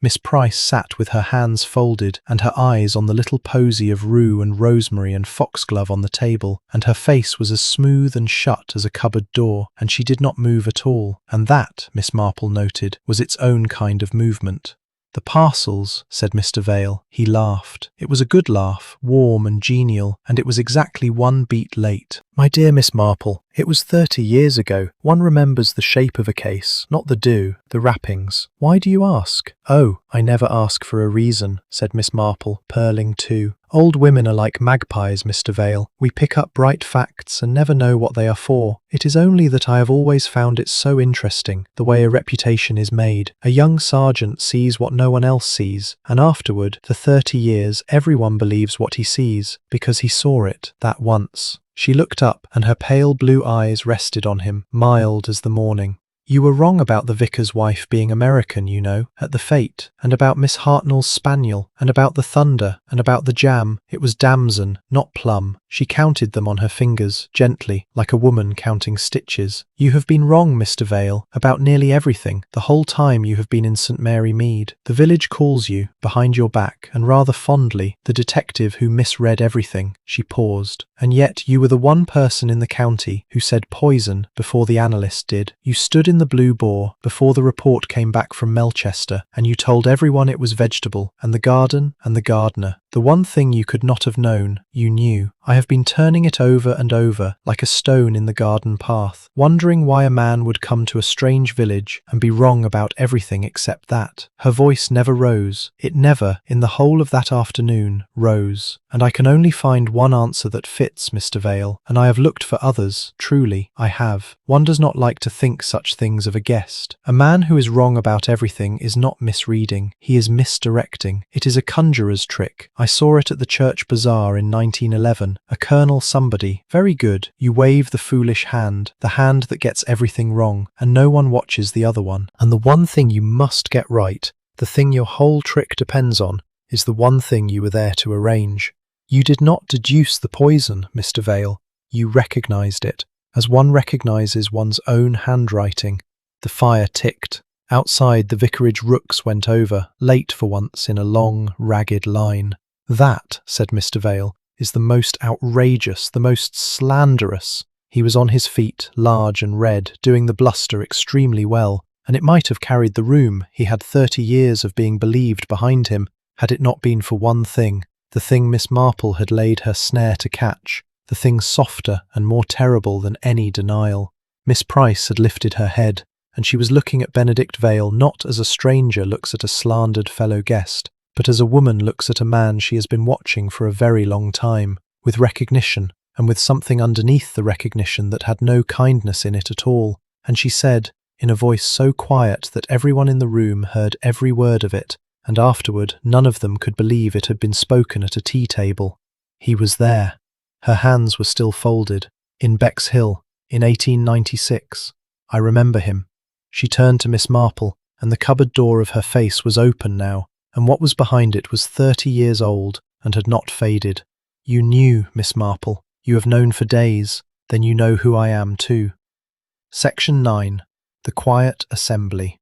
sat with her hands folded and her eyes on the little posy of rue and rosemary and foxglove on the table, and her face was as smooth and shut as a cupboard door, and she did not move at all. And that, Miss Marple noted, was its own kind of movement. The parcels, said Mr. Vale. He laughed. It was a good laugh, warm and genial, and it was exactly one beat late. My dear Miss Marple, it was 30 years ago. One remembers the shape of a case, not the do, the wrappings. Why do you ask? Oh, I never ask for a reason, said Miss Marple, purling too. Old women are like magpies, Mr. Vale. We pick up bright facts and never know what they are for. It is only that I have always found it so interesting, the way a reputation is made. A young sergeant sees what no one else sees, and afterward, for 30 years, everyone believes what he sees, because he saw it, that once. She looked up, and her pale blue eyes rested on him, mild as the morning. "You were wrong about the vicar's wife being American, you know, at the fete, and about Miss Hartnell's spaniel, and about the thunder, and about the jam. It was damson, not plum." She counted them on her fingers, gently, like a woman counting stitches. "You have been wrong, Mr. Vale, about nearly everything, the whole time you have been in St. Mary Mead. The village calls you, behind your back, and rather fondly, the detective who misread everything." She paused. "And yet you were the one person in the county who said poison before the analyst did. You stood in the Blue Boar before the report came back from Melchester, and you told everyone it was vegetable, and the garden, and the gardener. The one thing you could not have known, you knew. I have been turning it over and over, like a stone in the garden path, wondering why a man would come to a strange village and be wrong about everything except that." Her voice never rose. It never, in the whole of that afternoon, rose. "And I can only find one answer that fits, Mr. Vale, and I have looked for others, truly, I have. One does not like to think such things of a guest. A man who is wrong about everything is not misreading, he is misdirecting. It is a conjurer's trick. I saw it at the church bazaar in 1911. A Colonel somebody. Very good. You wave the foolish hand, the hand that gets everything wrong, and no one watches the other one. And the one thing you must get right, the thing your whole trick depends on, is the one thing you were there to arrange. You did not deduce the poison, Mr. Vale. You recognized it, as one recognizes one's own handwriting." The fire ticked. Outside, the vicarage rooks went over, late for once in a long, ragged line. "That," said Mr. Vale, "is the most outrageous, the most slanderous." He was on his feet, large and red, doing the bluster extremely well, and it might have carried the room. He had 30 years of being believed behind him, had it not been for one thing, the thing Miss Marple had laid her snare to catch, the thing softer and more terrible than any denial. Miss Price had lifted her head, and she was looking at Benedict Vale not as a stranger looks at a slandered fellow guest, but as a woman looks at a man she has been watching for a very long time, with recognition, and with something underneath the recognition that had no kindness in it at all. And she said, in a voice so quiet that everyone in the room heard every word of it, and afterward none of them could believe it had been spoken at a tea table, "He was there." Her hands were still folded. "In Bexhill, in 1896. I remember him." She turned to Miss Marple, and the cupboard door of her face was open now, and what was behind it was 30 years old and had not faded. "You knew, Miss Marple. You have known for days. Then you know who I am too." Section 9. The Quiet Assembly.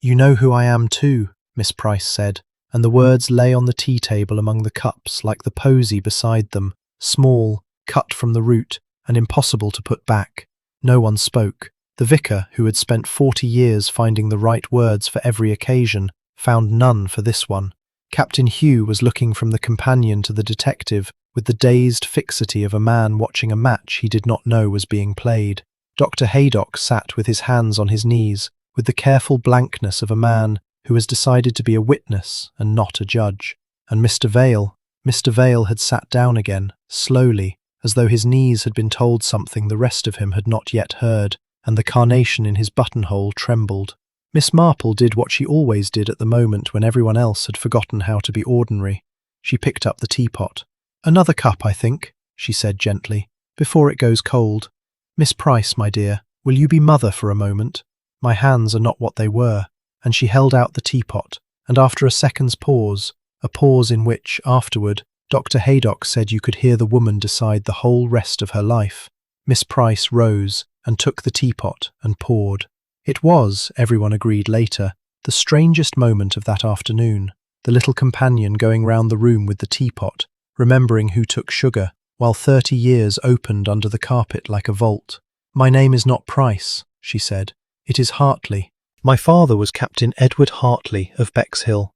"You know who I am too," Miss Price said, and the words lay on the tea table among the cups like the posy beside them, small, cut from the root, and impossible to put back. No one spoke. The vicar, who had spent 40 years finding the right words for every occasion, found none for this one. Captain Hugh was looking from the companion to the detective with the dazed fixity of a man watching a match he did not know was being played. Dr. Haydock sat with his hands on his knees, with the careful blankness of a man who has decided to be a witness and not a judge. And Mr. Vale had sat down again, slowly, as though his knees had been told something the rest of him had not yet heard, and the carnation in his buttonhole trembled. Miss Marple did what she always did at the moment when everyone else had forgotten how to be ordinary. She picked up the teapot. "Another cup, I think," she said gently, "before it goes cold. Miss Price, my dear, will you be mother for a moment? My hands are not what they were." And she held out the teapot, and after a second's pause, a pause in which, afterward, Dr. Haydock said you could hear the woman decide the whole rest of her life, Miss Price rose and took the teapot and poured. It was, everyone agreed later, the strangest moment of that afternoon, the little companion going round the room with the teapot, remembering who took sugar, while 30 years opened under the carpet like a vault. "My name is not Price," she said. "It is Hartley. My father was Captain Edward Hartley of Bexhill.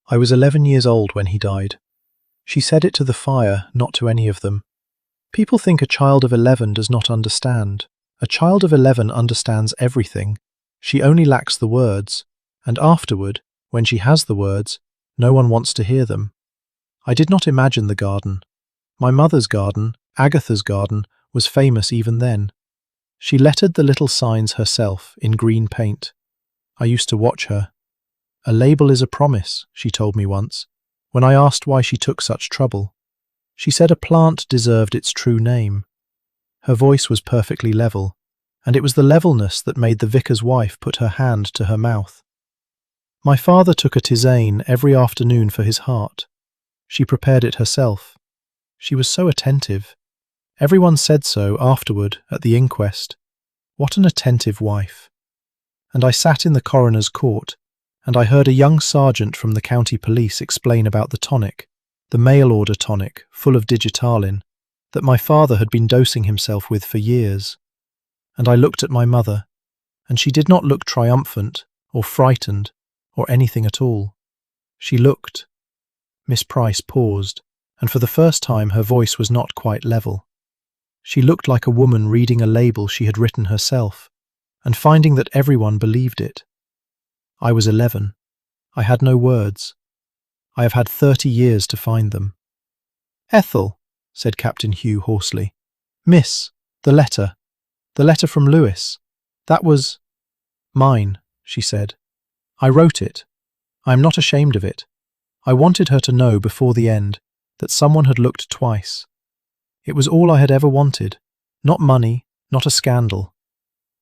I was 11 years old when he died." She said it to the fire, not to any of them. People think a child of 11 does not understand. A child of 11 understands everything. She only lacks the words, and afterward, when she has the words, no one wants to hear them. I did not imagine the garden. My mother's garden, Agatha's garden, was famous even then. She lettered the little signs herself in green paint. I used to watch her. "A label is a promise," she told me once, when I asked why she took such trouble. She said a plant deserved its true name. Her voice was perfectly level, and it was the levelness that made the vicar's wife put her hand to her mouth. My father took a tisane every afternoon for his heart. She prepared it herself. She was so attentive. Everyone said so afterward at the inquest. What an attentive wife. And I sat in the coroner's court, and I heard a young sergeant from the county police explain about the tonic, the mail-order tonic, full of digitalin, that my father had been dosing himself with for years. And I looked at my mother, and she did not look triumphant, or frightened, or anything at all. She looked. Miss Price paused, and for the first time her voice was not quite level. She looked like a woman reading a label she had written herself, and finding that everyone believed it. I was 11. I had no words. I have had 30 years to find them. "Ethel," said Captain Hugh hoarsely. "Miss, the letter from Lewis. That was mine," she said. "I wrote it. I am not ashamed of it. I wanted her to know before the end that someone had looked twice. It was all I had ever wanted. Not money, not a scandal.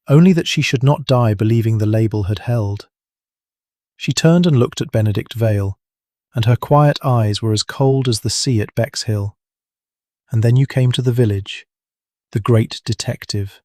Only that she should not die believing the label had held." She turned and looked at Benedict Vale, and her quiet eyes were as cold as the sea at Bexhill. "And then you came to the village. The great detective.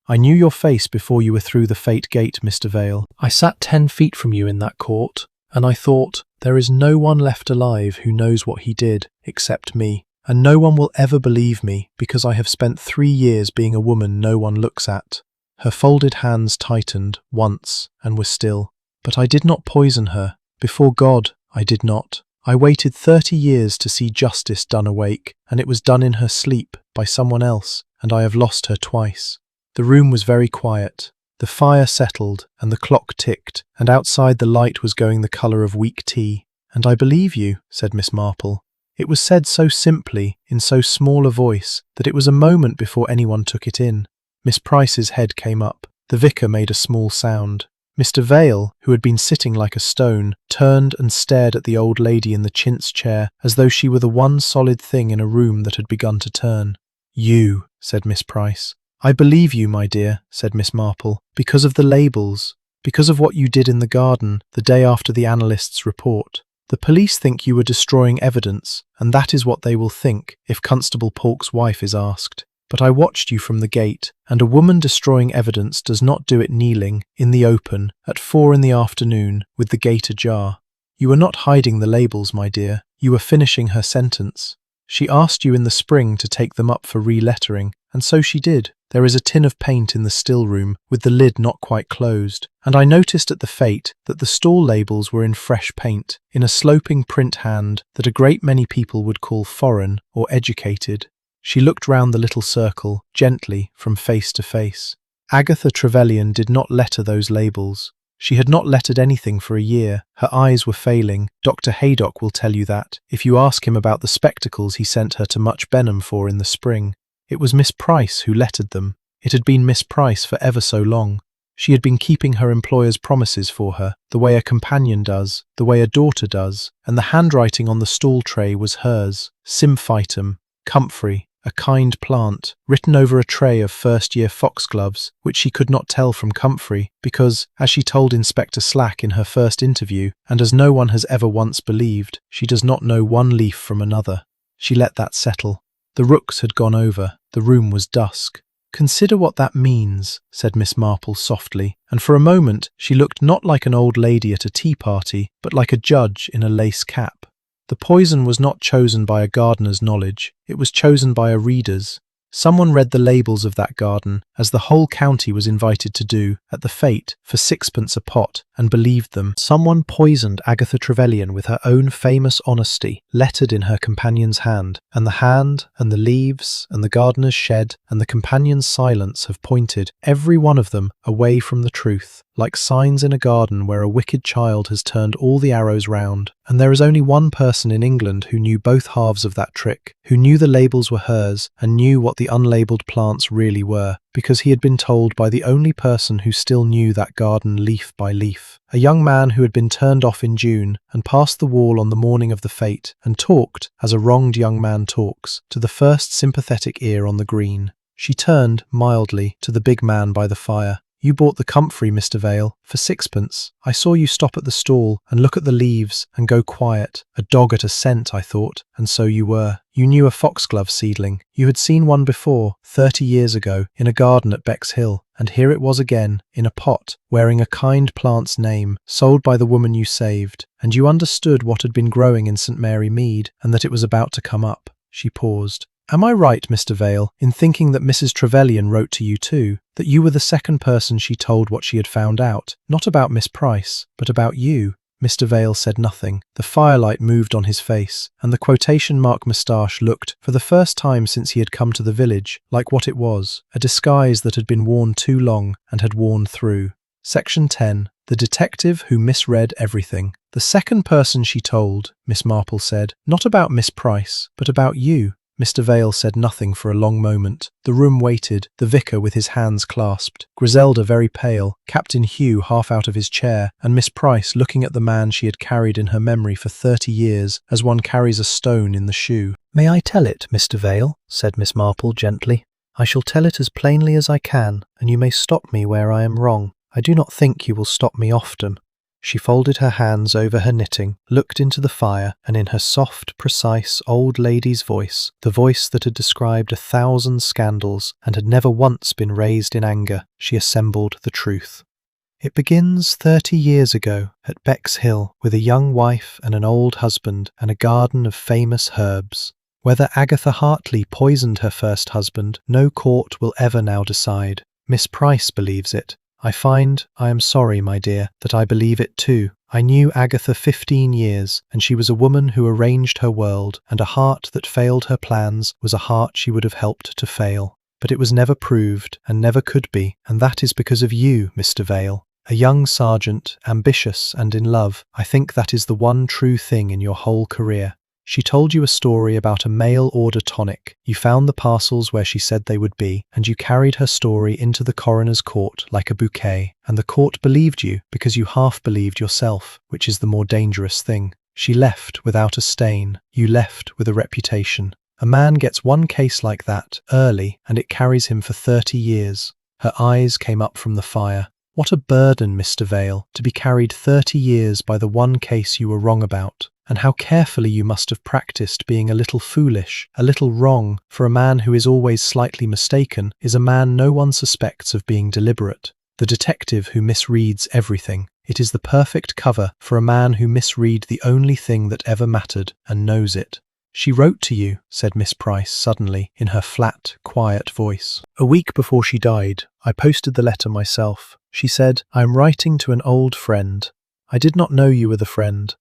I knew your face before you were through the fate gate, Mr. Vale. I sat 10 feet from you in that court, and I thought, there is no one left alive who knows what he did, except me. And no one will ever believe me, because I have spent 3 years being a woman no one looks at." Her folded hands tightened once and were still. "But I did not poison her. Before God, I did not. I waited 30 years to see justice done awake, and it was done in her sleep, by someone else, and I have lost her twice." The room was very quiet. The fire settled, and the clock ticked, and outside the light was going the colour of weak tea. "And I believe you," said Miss Marple. It was said so simply, in so small a voice, that it was a moment before anyone took it in. Miss Price's head came up. The vicar made a small sound. Mr. Vale, who had been sitting like a stone, turned and stared at the old lady in the chintz chair as though she were the one solid thing in a room that had begun to turn. "You," said Miss Price. "I believe you, my dear," said Miss Marple, "because of the labels, because of what you did in the garden the day after the analyst's report. The police think you were destroying evidence, and that is what they will think if Constable Polk's wife is asked. But I watched you from the gate, and a woman destroying evidence does not do it kneeling, in the open, at 4 in the afternoon, with the gate ajar. You were not hiding the labels, my dear. You were finishing her sentence. She asked you in the spring to take them up for re-lettering, and so she did. There is a tin of paint in the still room, with the lid not quite closed, and I noticed at the fete that the stall labels were in fresh paint, in a sloping print hand that a great many people would call foreign or educated." She looked round the little circle, gently, from face to face. Agatha Trevelyan did not letter those labels. She had not lettered anything for a year. Her eyes were failing. Dr. Haydock will tell you that, if you ask him about the spectacles he sent her to Much Benham for in the spring. It was Miss Price who lettered them. It had been Miss Price for ever so long. She had been keeping her employer's promises for her, the way a companion does, the way a daughter does, and the handwriting on the stall tray was hers. Symphytum, comfrey, a kind plant, written over a tray of first-year foxgloves, which she could not tell from comfrey, because, as she told Inspector Slack in her first interview, and as no one has ever once believed, she does not know one leaf from another. She let that settle. The rooks had gone over. The room was dusk. "Consider what that means," said Miss Marple softly, and for a moment she looked not like an old lady at a tea party, but like a judge in a lace cap. The poison was not chosen by a gardener's knowledge, it was chosen by a reader's. Someone read the labels of that garden, as the whole county was invited to do, at the fete, for 6pence a pot, and believed them. Someone poisoned Agatha Trevelyan with her own famous honesty, lettered in her companion's hand, and the leaves, and the gardener's shed, and the companion's silence have pointed, every one of them, away from the truth, like signs in a garden where a wicked child has turned all the arrows round. And there is only one person in England who knew both halves of that trick, who knew the labels were hers, and knew what the unlabelled plants really were, because he had been told by the only person who still knew that garden leaf by leaf. A young man who had been turned off in June, and passed the wall on the morning of the fete, and talked, as a wronged young man talks, to the first sympathetic ear on the green. She turned, mildly, to the big man by the fire. "You bought the comfrey, Mr. Vale, for sixpence. I saw you stop at the stall and look at the leaves and go quiet. A dog at a scent, I thought, and so you were. You knew a foxglove seedling. You had seen one before, 30 years ago, in a garden at Bexhill, and here it was again, in a pot, wearing a kind plant's name, sold by the woman you saved, and you understood what had been growing in St. Mary Mead, and that it was about to come up." She paused. "Am I right, Mr. Vale, in thinking that Mrs. Trevelyan wrote to you too, that you were the second person she told what she had found out, not about Miss Price, but about you?" Mr. Vale said nothing. The firelight moved on his face, and the quotation mark moustache looked, for the first time since he had come to the village, like what it was, a disguise that had been worn too long and had worn through. Section 10. The detective who misread everything. "The second person she told," Miss Marple said, "not about Miss Price, but about you." Mr. Vale said nothing for a long moment. The room waited, the vicar with his hands clasped, Griselda very pale, Captain Hugh half out of his chair, and Miss Price looking at the man she had carried in her memory for 30 years, as one carries a stone in the shoe. "May I tell it, Mr. Vale?" said Miss Marple gently. "I shall tell it as plainly as I can, and you may stop me where I am wrong. I do not think you will stop me often." She folded her hands over her knitting, looked into the fire, and in her soft, precise, old lady's voice, the voice that had described 1,000 scandals and had never once been raised in anger, she assembled the truth. "It begins 30 years ago at Bexhill with a young wife and an old husband and a garden of famous herbs. Whether Agatha Hartley poisoned her first husband, no court will ever now decide. Miss Price believes it. I am sorry, my dear, that I believe it too. I knew Agatha 15 years, and she was a woman who arranged her world, and a heart that failed her plans was a heart she would have helped to fail. But it was never proved, and never could be, and that is because of you, Mr. Vale. A young sergeant, ambitious and in love, I think that is the one true thing in your whole career. She told you a story about a mail-order tonic. You found the parcels where she said they would be, and you carried her story into the coroner's court like a bouquet, and the court believed you because you half believed yourself, which is the more dangerous thing. She left without a stain. You left with a reputation. A man gets one case like that, early, and it carries him for 30 years. Her eyes came up from the fire. What a burden, Mr. Vale, to be carried 30 years by the one case you were wrong about. And how carefully you must have practiced being a little foolish, a little wrong, for a man who is always slightly mistaken is a man no one suspects of being deliberate. The detective who misreads everything. It is the perfect cover for a man who misread the only thing that ever mattered and knows it. "She wrote to you," said Miss Price suddenly, in her flat, quiet voice. "A week before she died, I posted the letter myself. She said, 'I am writing to an old friend. I did not know you were the friend.'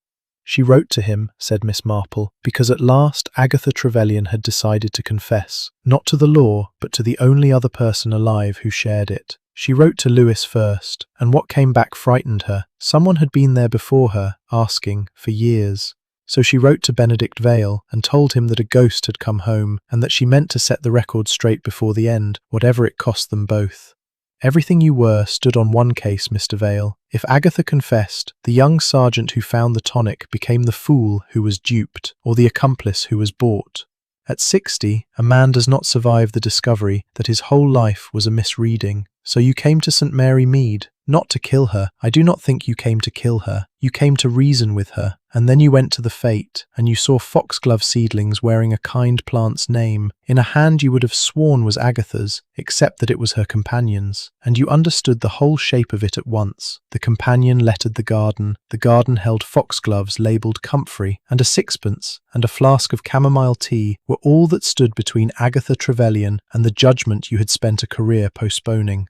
She wrote to him," said Miss Marple, "because at last Agatha Trevelyan had decided to confess, not to the law, but to the only other person alive who shared it. She wrote to Lewis first, and what came back frightened her. Someone had been there before her, asking, for years. So she wrote to Benedict Vale and told him that a ghost had come home and that she meant to set the record straight before the end, whatever it cost them both. Everything you were stood on one case, Mr. Vale. If Agatha confessed, the young sergeant who found the tonic became the fool who was duped, or the accomplice who was bought. At 60, a man does not survive the discovery that his whole life was a misreading. So you came to St. Mary Mead, not to kill her. I do not think you came to kill her. You came to reason with her, and then you went to the fete, and you saw foxglove seedlings wearing a kind plant's name, in a hand you would have sworn was Agatha's, except that it was her companion's, and you understood the whole shape of it at once. The companion lettered the garden held foxgloves labelled comfrey, and a sixpence, and a flask of chamomile tea were all that stood between Agatha Trevelyan and the judgment you had spent a career postponing.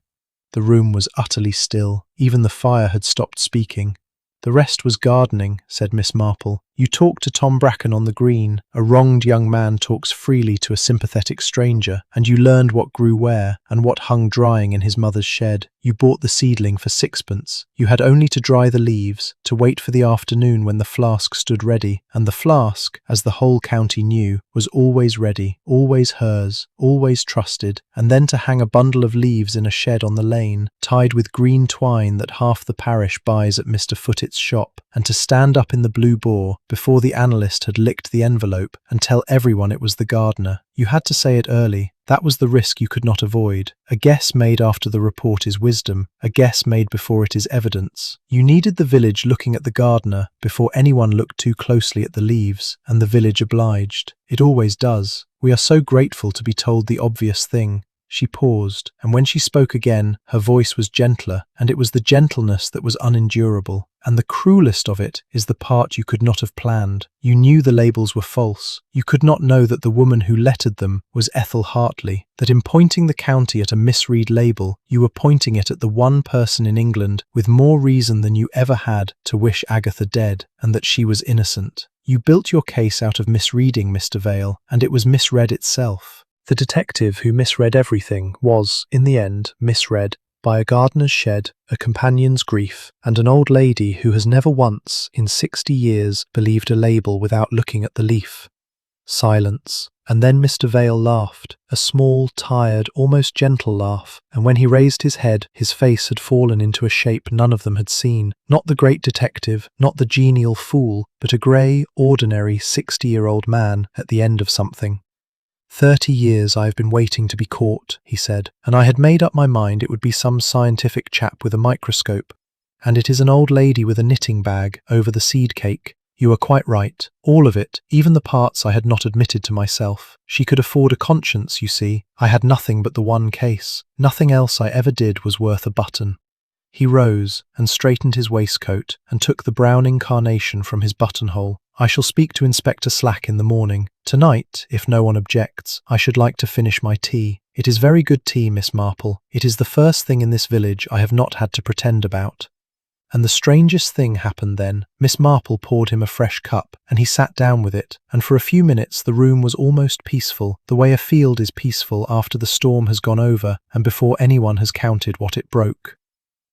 The room was utterly still. Even the fire had stopped speaking. "The rest was gardening," said Miss Marple. "You talked to Tom Bracken on the green. A wronged young man talks freely to a sympathetic stranger, and you learned what grew where, and what hung drying in his mother's shed. You bought the seedling for sixpence. You had only to dry the leaves, to wait for the afternoon when the flask stood ready, and the flask, as the whole county knew, was always ready, always hers, always trusted, and then to hang a bundle of leaves in a shed on the lane, tied with green twine that half the parish buys at Mr. Footit's shop, and to stand up in the Blue Boar before the analyst had licked the envelope, and tell everyone it was the gardener. You had to say it early. That was the risk you could not avoid. A guess made after the report is wisdom. A guess made before it is evidence. You needed the village looking at the gardener before anyone looked too closely at the leaves, and the village obliged. It always does. We are so grateful to be told the obvious thing. She paused, and when she spoke again, her voice was gentler, and it was the gentleness that was unendurable. And the cruelest of it is the part you could not have planned. You knew the labels were false. You could not know that the woman who lettered them was Ethel Hartley, that in pointing the county at a misread label, you were pointing it at the one person in England with more reason than you ever had to wish Agatha dead, and that she was innocent. You built your case out of misreading, Mr. Vale, and it was misread itself. The detective who misread everything was, in the end, misread by a gardener's shed, a companion's grief, and an old lady who has never once, in 60 years, believed a label without looking at the leaf. Silence. And then Mr. Vale laughed, a small, tired, almost gentle laugh, and when he raised his head, his face had fallen into a shape none of them had seen. Not the great detective, not the genial fool, but a grey, ordinary, 60-year-old man at the end of something. 30 years I have been waiting to be caught, he said, and I had made up my mind it would be some scientific chap with a microscope. And it is an old lady with a knitting bag over the seed cake. You are quite right. All of it, even the parts I had not admitted to myself. She could afford a conscience, you see. I had nothing but the one case. Nothing else I ever did was worth a button. He rose and straightened his waistcoat and took the brown incarnation from his buttonhole. I shall speak to Inspector Slack in the morning. Tonight, if no one objects, I should like to finish my tea. It is very good tea, Miss Marple. It is the first thing in this village I have not had to pretend about. And the strangest thing happened then. Miss Marple poured him a fresh cup, and he sat down with it, and for a few minutes the room was almost peaceful, the way a field is peaceful after the storm has gone over and before anyone has counted what it broke.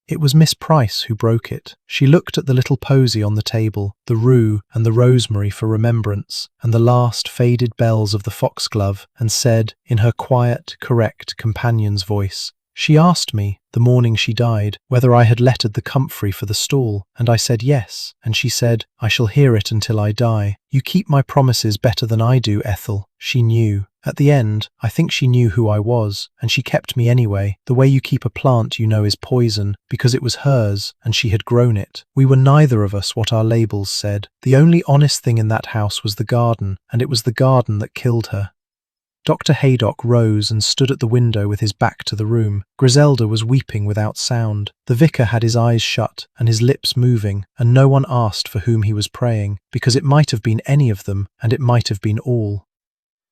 It was Miss Price who broke it. She looked at the little posy on the table, the rue and the rosemary for remembrance, and the last faded bells of the foxglove, and said, in her quiet, correct companion's voice, "She asked me, the morning she died, whether I had lettered the comfrey for the stall, and I said yes, and she said, I shall hear it until I die. You keep my promises better than I do, Ethel." She knew. At the end, I think she knew who I was, and she kept me anyway. The way you keep a plant you know is poison, because it was hers, and she had grown it. We were neither of us what our labels said. The only honest thing in that house was the garden, and it was the garden that killed her. Dr. Haydock rose and stood at the window with his back to the room. Griselda was weeping without sound. The vicar had his eyes shut and his lips moving, and no one asked for whom he was praying, because it might have been any of them, and it might have been all.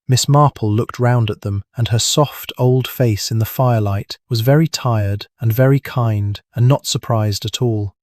Miss Marple looked round at them, and her soft old face in the firelight was very tired and very kind, and not surprised at all.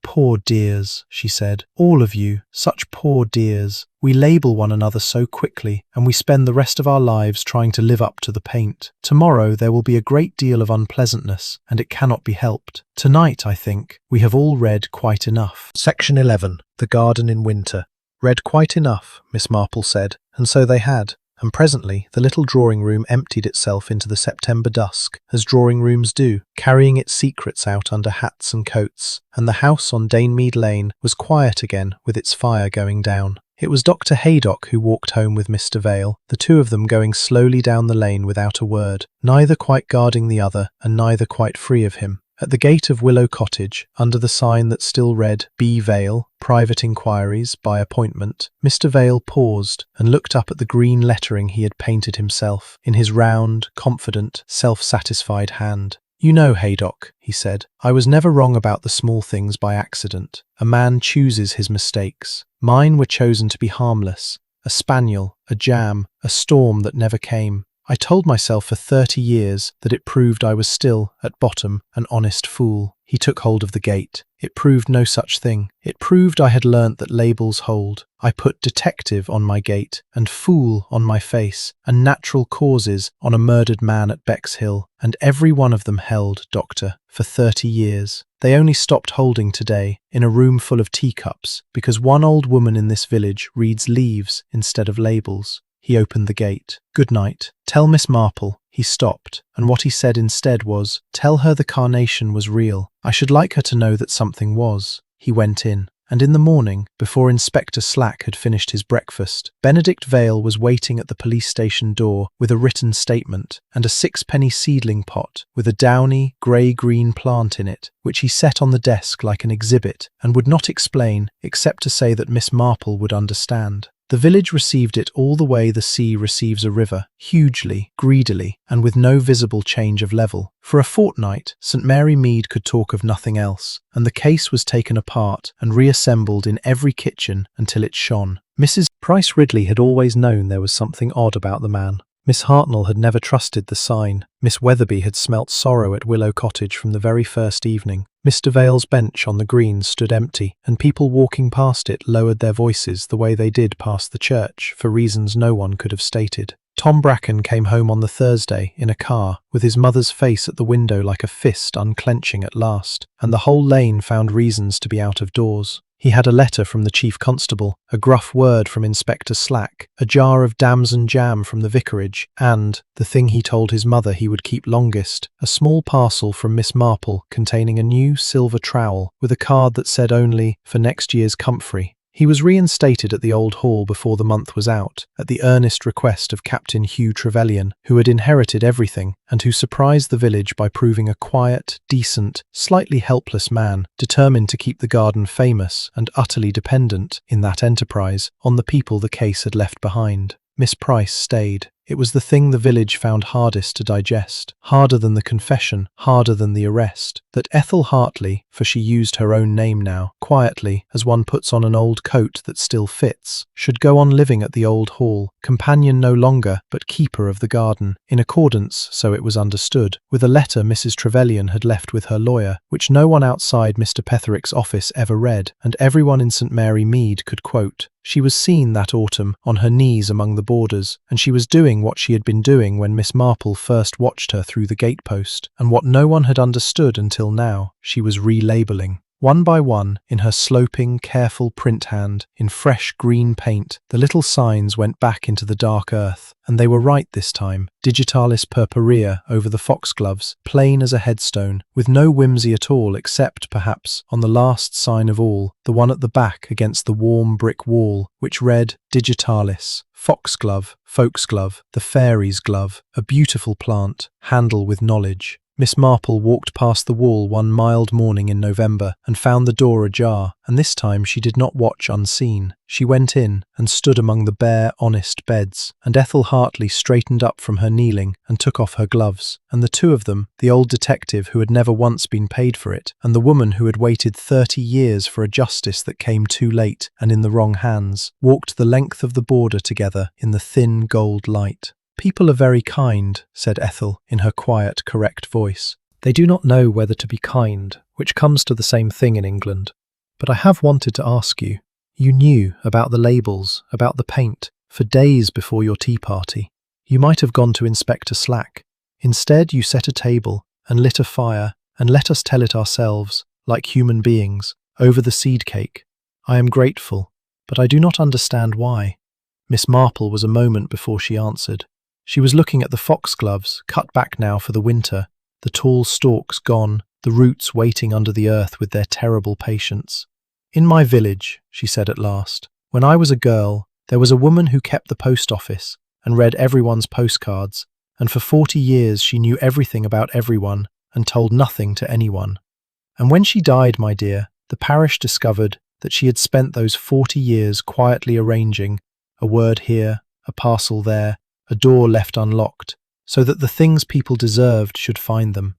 "Poor dears," she said, "all of you, such poor dears. We label one another so quickly, and we spend the rest of our lives trying to live up to the paint. Tomorrow there will be a great deal of unpleasantness, and it cannot be helped. Tonight, I think, we have all read quite enough." Section 11. The Garden in Winter. Read quite enough, Miss Marple said, and so they had. And presently the little drawing-room emptied itself into the September dusk, as drawing-rooms do, carrying its secrets out under hats and coats, and the house on Danemead Lane was quiet again with its fire going down. It was Dr. Haydock who walked home with Mr. Vale, the two of them going slowly down the lane without a word, neither quite guarding the other and neither quite free of him. At the gate of Willow Cottage, under the sign that still read, B. Vale, Private Inquiries, by Appointment, Mr. Vale paused and looked up at the green lettering he had painted himself, in his round, confident, self-satisfied hand. "You know, Haydock," he said, "I was never wrong about the small things by accident. A man chooses his mistakes. Mine were chosen to be harmless. A spaniel, a jam, a storm that never came. I told myself for 30 years that it proved I was still, at bottom, an honest fool." He took hold of the gate. "It proved no such thing. It proved I had learnt that labels hold. I put detective on my gate, and fool on my face, and natural causes on a murdered man at Bexhill, and every one of them held, Doctor, for 30 years. They only stopped holding today, in a room full of teacups, because one old woman in this village reads leaves instead of labels." He opened the gate. "Good night. Tell Miss Marple." He stopped, and what he said instead was, "Tell her the carnation was real. I should like her to know that something was." He went in, and in the morning, before Inspector Slack had finished his breakfast, Benedict Vale was waiting at the police station door with a written statement and a sixpenny seedling pot with a downy, grey-green plant in it, which he set on the desk like an exhibit and would not explain except to say that Miss Marple would understand. The village received it all the way the sea receives a river, hugely, greedily, and with no visible change of level. For a fortnight, St. Mary Mead could talk of nothing else, and the case was taken apart and reassembled in every kitchen until it shone. Mrs. Price Ridley had always known there was something odd about the man. Miss Hartnell had never trusted the sign. Miss Weatherby had smelt sorrow at Willow Cottage from the very first evening. Mr. Vale's bench on the green stood empty, and people walking past it lowered their voices the way they did past the church, for reasons no one could have stated. Tom Bracken came home on the Thursday in a car, with his mother's face at the window like a fist unclenching at last, and the whole lane found reasons to be out of doors. He had a letter from the Chief Constable, a gruff word from Inspector Slack, a jar of damson jam from the vicarage, and, the thing he told his mother he would keep longest, a small parcel from Miss Marple containing a new silver trowel with a card that said only, "For next year's comfrey." He was reinstated at the old hall before the month was out, at the earnest request of Captain Hugh Trevelyan, who had inherited everything, and who surprised the village by proving a quiet, decent, slightly helpless man, determined to keep the garden famous and utterly dependent, in that enterprise, on the people the case had left behind. Miss Price stayed. It was the thing the village found hardest to digest, harder than the confession, harder than the arrest, that Ethel Hartley, for she used her own name now, quietly, as one puts on an old coat that still fits, should go on living at the old hall, companion no longer, but keeper of the garden, in accordance, so it was understood, with a letter Mrs. Trevelyan had left with her lawyer, which no one outside Mr. Petherick's office ever read, and everyone in St. Mary Mead could quote. She was seen that autumn, on her knees among the boarders, and she was doing what she had been doing when Miss Marple first watched her through the gatepost, and what no one had understood until now, she was relabelling. One by one, in her sloping, careful print hand, in fresh green paint, the little signs went back into the dark earth, and they were right this time, digitalis purpurea over the foxgloves, plain as a headstone, with no whimsy at all except, perhaps, on the last sign of all, the one at the back against the warm brick wall, which read digitalis, foxglove, folksglove, the fairy's glove, a beautiful plant, handle with knowledge. Miss Marple walked past the wall one mild morning in November and found the door ajar, and this time she did not watch unseen. She went in and stood among the bare, honest beds, and Ethel Hartley straightened up from her kneeling and took off her gloves, and the two of them, the old detective who had never once been paid for it, and the woman who had waited 30 years for a justice that came too late and in the wrong hands, walked the length of the border together in the thin gold light. "People are very kind," said Ethel in her quiet, correct voice. "They do not know whether to be kind, which comes to the same thing in England. But I have wanted to ask you. You knew about the labels, about the paint, for days before your tea party. You might have gone to Inspector Slack. Instead, you set a table and lit a fire and let us tell it ourselves, like human beings, over the seed cake. I am grateful, but I do not understand why." Miss Marple was a moment before she answered. She was looking at the foxgloves, cut back now for the winter, the tall stalks gone, the roots waiting under the earth with their terrible patience. "In my village," she said at last, "when I was a girl, there was a woman who kept the post office and read everyone's postcards, and for 40 years she knew everything about everyone and told nothing to anyone. And when she died, my dear, the parish discovered that she had spent those 40 years quietly arranging a word here, a parcel there, a door left unlocked, so that the things people deserved should find them.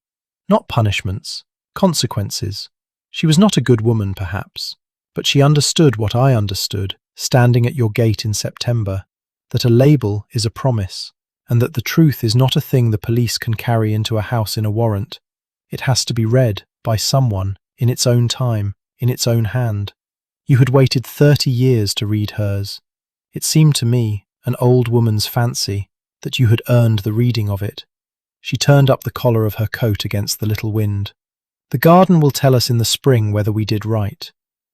Not punishments, consequences. She was not a good woman, perhaps, but she understood what I understood, standing at your gate in September, that a label is a promise, and that the truth is not a thing the police can carry into a house in a warrant. It has to be read by someone, in its own time, in its own hand. You had waited 30 years to read hers. It seemed to me, an old woman's fancy, that you had earned the reading of it." She turned up the collar of her coat against the little wind. "The garden will tell us in the spring whether we did right.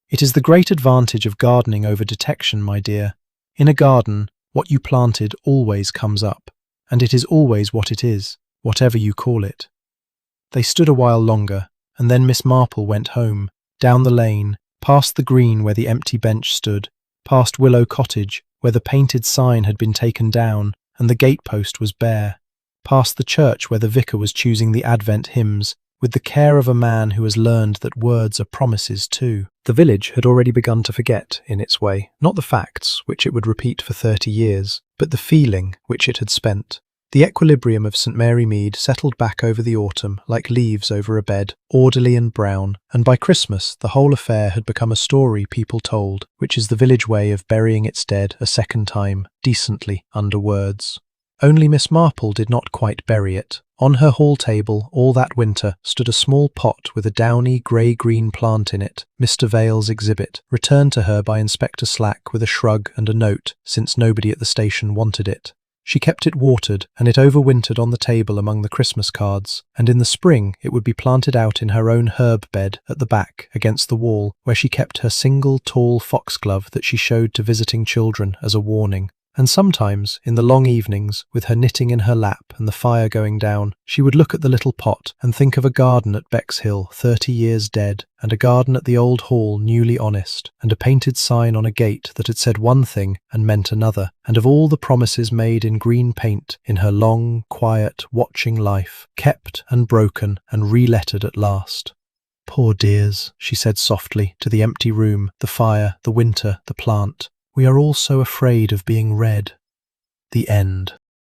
It is the great advantage of gardening over detection, my dear. In a garden, what you planted always comes up, and it is always what it is, whatever you call it." They stood a while longer, and then Miss Marple went home, down the lane, past the green where the empty bench stood, past Willow Cottage where the painted sign had been taken down and the gatepost was bare, past the church where the vicar was choosing the Advent hymns with the care of a man who has learned that words are promises too. The village had already begun to forget, in its way, not the facts, which it would repeat for 30 years, but the feeling which it had spent. The equilibrium of St. Mary Mead settled back over the autumn like leaves over a bed, orderly and brown, and by Christmas the whole affair had become a story people told, which is the village way of burying its dead a second time, decently, under words. Only Miss Marple did not quite bury it. On her hall table, all that winter, stood a small pot with a downy grey-green plant in it, Mr. Vale's exhibit, returned to her by Inspector Slack with a shrug and a note, since nobody at the station wanted it. She kept it watered, and it overwintered on the table among the Christmas cards, and in the spring it would be planted out in her own herb bed at the back, against the wall, where she kept her single tall foxglove that she showed to visiting children as a warning. And sometimes, in the long evenings, with her knitting in her lap and the fire going down, she would look at the little pot and think of a garden at Bexhill 30 years dead, and a garden at the old hall newly honest, and a painted sign on a gate that had said one thing and meant another, and of all the promises made in green paint in her long, quiet, watching life, kept and broken and re-lettered at last. "Poor dears," she said softly, to the empty room, the fire, the winter, the plant. "We are all so afraid of being read." The end.